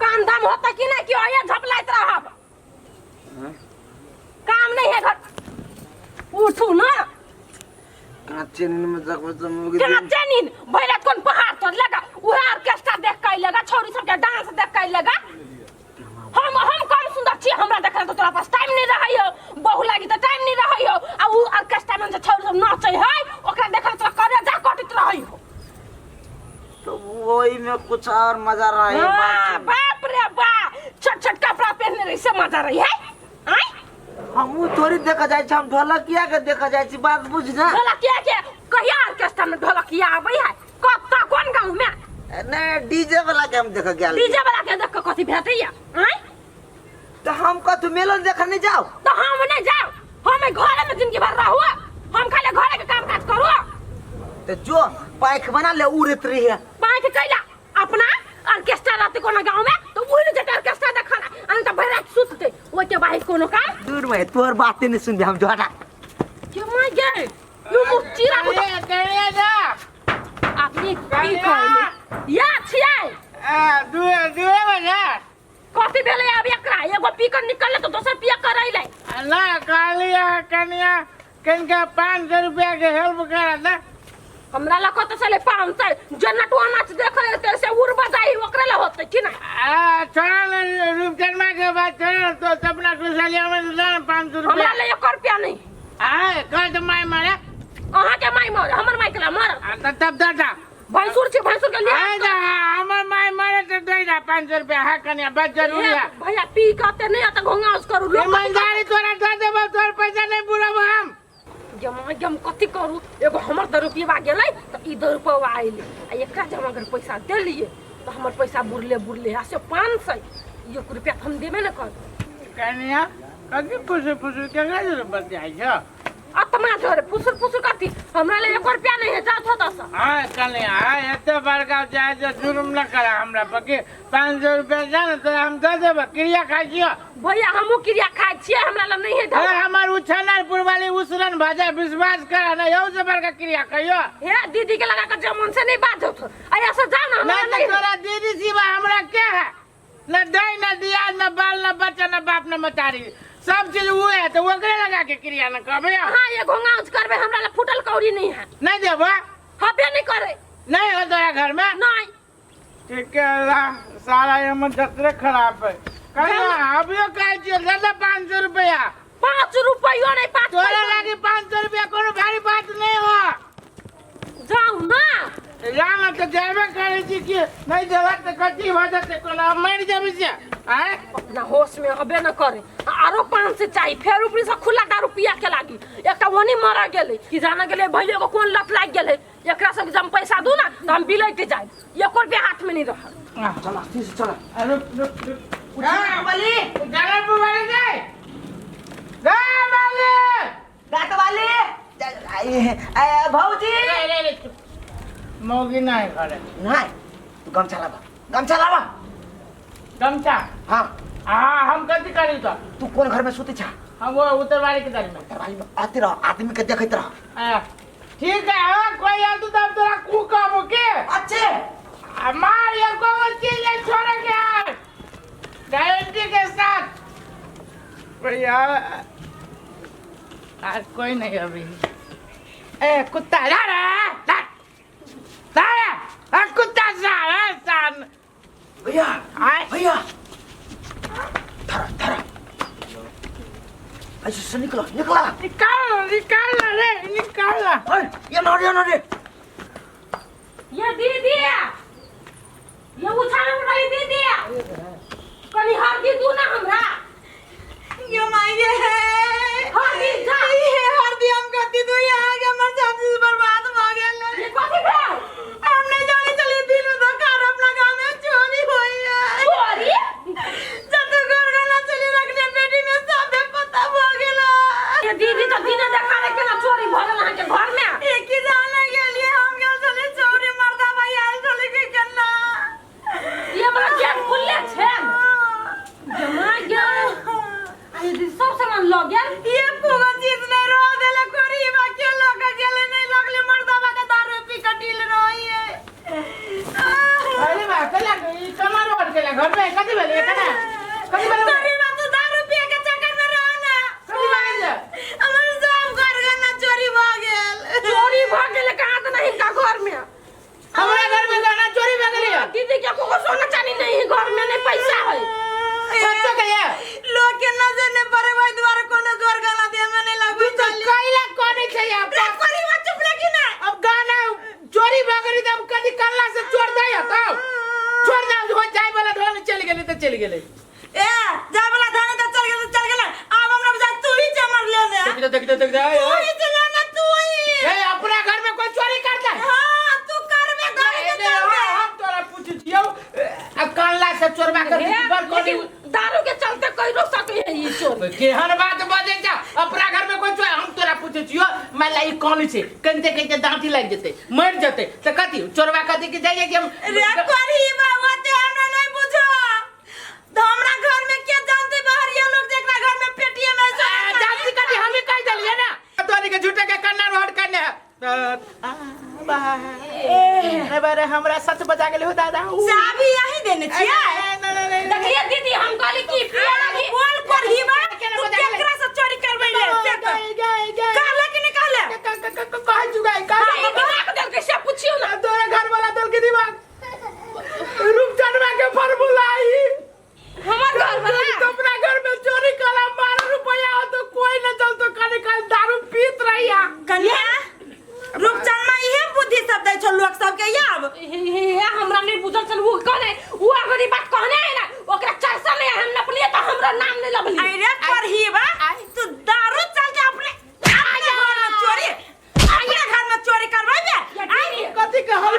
काम धाम होता कि नहीं कि ओया झपलाइत रहब काम नहीं है घर उठू ना काचे में देखबे त मोगी केना चैनिन भैरत कोन पहाड़ तो लगा उहे ऑर्केस्ट्रा देख के लगा छोरी सब के डांस देख के लगा हम कम सुंदर छी हमरा देखला तो तोरा पास टाइम नहीं रहै हो बहु लागी त टाइम नहीं रहै हो आ उ ऑर्केस्ट्रा में जे छोरी सब नाचै है ओकरा देखला तो करे जा कटित रहै हो तो वही में कुछ और मजा रहा है बाप रे बा छोट कपड़ा पहनने रही से मजा रही है आई हम थोड़ी देखा जाय छ हम ढोलकिया के देखा जाय छी बात बुझ ना ढोलकिया के कहिया ऑर्केस्ट्रा में ढोलकिया आबै है कत्ता कोन गांव में ने डीजे वाला के हम देख गेल डीजे वाला के देख के कथि भेटैया आई तो हम कथु मेलन देख नहीं जाओ तो हम नहीं जाओ हम घर में जिंदगी भर रहू हम खाली घर के काम काज करू तो जो पाइक बना ले उड़त रही है पाइक कैला अपना ऑर्केस्ट्रा रहते कोनो गांव में तो उड़ जट ऑर्केस्ट्रा देखना अन त भैरा सुतते ओइ के बाहर कोनो काम दूर में तोर बातें नहीं सुन हम जोड़ा के मैं गे यू मुचीरा अरे करे जा अपनी की कहले या छियै दुए बजा कथि भेलै अब एकरा एगो पीकर निकलले तो दोसर पिया करैले ना कालिया कनिया कनका 500 रुपया के हेल्प करा दे हमरा ला कत चले 500 जन्नतवा नाच देखे ते से उड़ बजाई ओकरा ला होते कि ना छोड़ा रूपचंदा के बाद छोड़ा तो सपना कुशलिया में 500 रुपया हमरा ला 1 रुपया नहीं आए कह तो माय मारे अहाँ के माई मार हमर माई के ला मार तब दादा भैंसुर छी भैंसुर के लिए आए जा हमर माय मारे तो दे जा 500 रुपया है कनिया बस जरूरी है भैया पी कहते नहीं आता घोंगास करू लोग ईमानदारी तोरा दे देबो तोर पैसा नहीं पूरा हम जम कथि करू एगो हमर 10 रुपया गेलै त ई 10 रुपया आइले आ एकरा जमा कर पैसा दे लिए तो हमर पैसा बुरले आ से 500 1 रुपया हम देबे न कर कनिया कथि पुसु के गाजर बच जाय छ आत्मा जोरे फुसुर करती हमरा ले 1 रुपया नहीं है जात होता सा हां कनिया एते बड़का जाय जो जुर्म न करा हमरा पके 500 रुपया जान तो हम दे देब क्रिया खाइ छियो भैया हमहु क्रिया खाइ छियै हमरा ले नहीं है हे हमर उछनरपुर वाली उसरन भाजा विश्वास करा ना यौ से बड़का क्रिया कहियो हे दीदी के लगा के जमन से नहीं बात होत अरे ऐसा जाओ ना हमरा नहीं तोरा दीदी सिवा हमरा के है न दाई न दिया न बाल न बच्चा न बाप न मतारी सब चीज वो है तो ओकरे लगा के क्रिया न करबे हां ये घोंगास करबे हमरा ले फुटल कौड़ी नहीं है नहीं देबो हबे नहीं करे नहीं हो तोरा घर में नहीं ठीक है सारा हमर जतरे खराब है कहिया अबियो कहै छियै दे दे 500 रुपया 5 रुपया नहीं 5 तोरा लागी 500 रुपया कोनो भारी बात नहीं हो जाओ ना जाना तो जाबे करे छी कि नहीं देबा तो कथि हो जते कोनो मर जेबी से हैं अपना होश में हबे न करे आरो 500 चाहिए फिर ऊपर से खुला 10 रुपया के लागी एकटा वनी मारा गेले कि जाना गेले भैया को कोन लत लाग गेले एकरा से जब पैसा दू ना तो हम बिलैते जाए 1 रुपया हाथ में नहीं रह चला तीस चला अरे वाली गाना वाली जाए गा वाली गात वाली भौजी मौगी नहीं करे नहीं तू गमछा लावा गमछा हाँ हाँ हम कथी करी तो तू कौन घर में सोते छा? हम वो उत्तरवाड़ी के दारी में दरबारी में आते रह, आदमी के देखत रह। हाँ, ठीक है हाँ, कोई यार तू तब तोरा कू काम के अच्छे मार ये को चीज है छोड़ के गारंटी के साथ भैया आज कोई नहीं अभी ए कुत्ता ला रे ला कुत्ता सान भैया आए भैया धरा ऐसे से निकला निकाल रे निकाल ये ना रे ये दीदी ये उछाल उठाई दीदी कनी हरदी दू ना हमरा ये माये हरदी जा ये हरदी हम करती तो यहाँ के हमर सब चीज बर्बाद हो गेल। ये कथी भेल हमने जाने चले दिन में दुकान अपना गांव में चोरी हुई है। चोरी जब तो घर गला चली रखने बेटी में सब पता हो गेला। ये दीदी तो दिन देखा रे केना चोरी भरल अहाँ के घर में एक ही जाने के लिए हम गेल चले चोरी मर्दा भाई आइल चले के करना ये बड़ा गेट खुलले छै जमा गया अरे दीदी सब सामान ल गेल ये पूरा चीज नहीं रो देले कोरी बा के लोग गेले नहीं लगले मर्दा बा के दारू पी कटिल रही है। अरे बा कला कमर ओढ़ के घर में कथी भेल कना कथी भेल कोरी बा तो दारू पिए के चक्कर में रहना कथी भेल हमर सब घर गना चोरी भ गेल। चोरी भ गेल कहां त नहीं का घर में हमारे घर में गाना चोरी हो गई दीदी के को सोना चांदी नहीं है घर में नहीं पैसा है बच्चों के ये लोग के नजर ने परे भाई द्वारा कोनो घर गाना दे में नहीं लगू चली कइला कोनी छै अब कोरी बा चुप लगी ना अब गाना चोरी हो गई तब कदी कल्ला से चोर दे तो छोड़ दे हो जाए वाला ढोल चल गेले तो चल गेले ए जाय वाला थाने तो चल गेल अब हमरा बुझा तू ही चमर ले ले देख दे तू ही चला ना तू ही ए अपना घर में कोई चोरी करता है हां तू कर में घर के चल हम तोरा पूछ छियो अब कल्ला से चोरबा कर बर कोनी दारू के चलते कई रोक सके है ये चोर केहन बात बजे जा अपना घर में कोई चोर हम तोरा पूछे छियो मैं लाई कौन छै कंते के दांती लग जते मर जते त कथि चोरबा कथि के जाइए कि हम रे कोरी बाबा ते हमरा नहीं बुझो तो हमरा घर में के जानते बाहर ये लोग जेकरा घर में पेटिया में जानती कथि हम ही कह दलिए ना तोरी के झूठे के कन्ना रोड करने ए बारे हमरा सच बजा गेले हो दादा चाबी यही देने छिए देखिए दीदी हम कहली की पिया लगी बोल पर ही बा तू केकरा से चोरी करबै ले कहले कि नहीं कहले कह जुगाई कह दिमाग दल के से पूछियो ना तोरे घर वाला दल के दिमाग रूप चढ़वा के फॉर्मूला आई हमर घर वाला तो अपना घर में चोरी कला 12 रुपया हो तो कोई न चल तो खाली खाली दारू पीत रहिया कन्या रूपचंद में इहे बुद्धि सब दै छ लोग सब के याब हमरा नहीं बुझल चल वो कहने वो अगली बात कहने है ना ओकरा चर्चा में हम नपलिए तो हमरा नाम नहीं लबली अरे पर ही बा तू दारू चल के अपने घर में चोरी अपने घर में चोरी करबै बे कथि के हम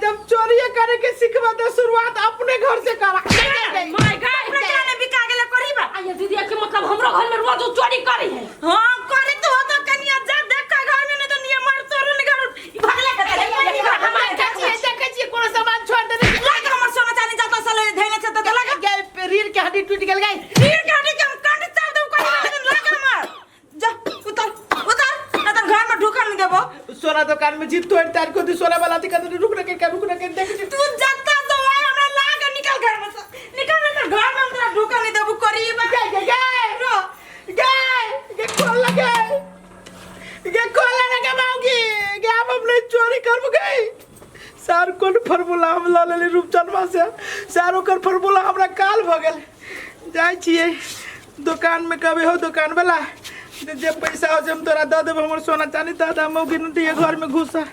जब चोरी करे के सिखबा तो शुरुआत अपने घर से करा माय गॉड अपने जाने बिका गेले करी बा ये दीदी के मतलब हमरा घर में रोज चोरी करी है हां करी तो कन्या जा देख का घर में नहीं तो नियम मार तोरू निगर भगले के चले हमारे देखे छी कोनो सामान छोड़ दे लाग हमर सोना चांदी जाता साले धैले छ त लगा गए रीढ़ के हड्डी टूट गेल गई रीढ़ के हड्डी के हम कंड चाल दऊ कोई लाग हमर जा उतर ना तो घर में ढुकन नहीं देबो सोना दुकान में जीत तोड़ तार को सोना वाला दिखा रुक के देख तू जाता तो आए हमरा लाग निकल घर में से निकल ना घर में हम तेरा ढुकन नहीं देबो करी बा गए खोल लगे माऊगी हम अपने चोरी कर गई सार कोन फॉर्मूला हम ला लेली रूपचंदवा से सार ओकर फॉर्मूला हमरा काल भ गेल जाय छिए दुकान में कभी हो दुकान वाला जे पैसा हो जे हम तोरा द देब हमर सोना चांदी दादा मौगी न दिए घर में घुसा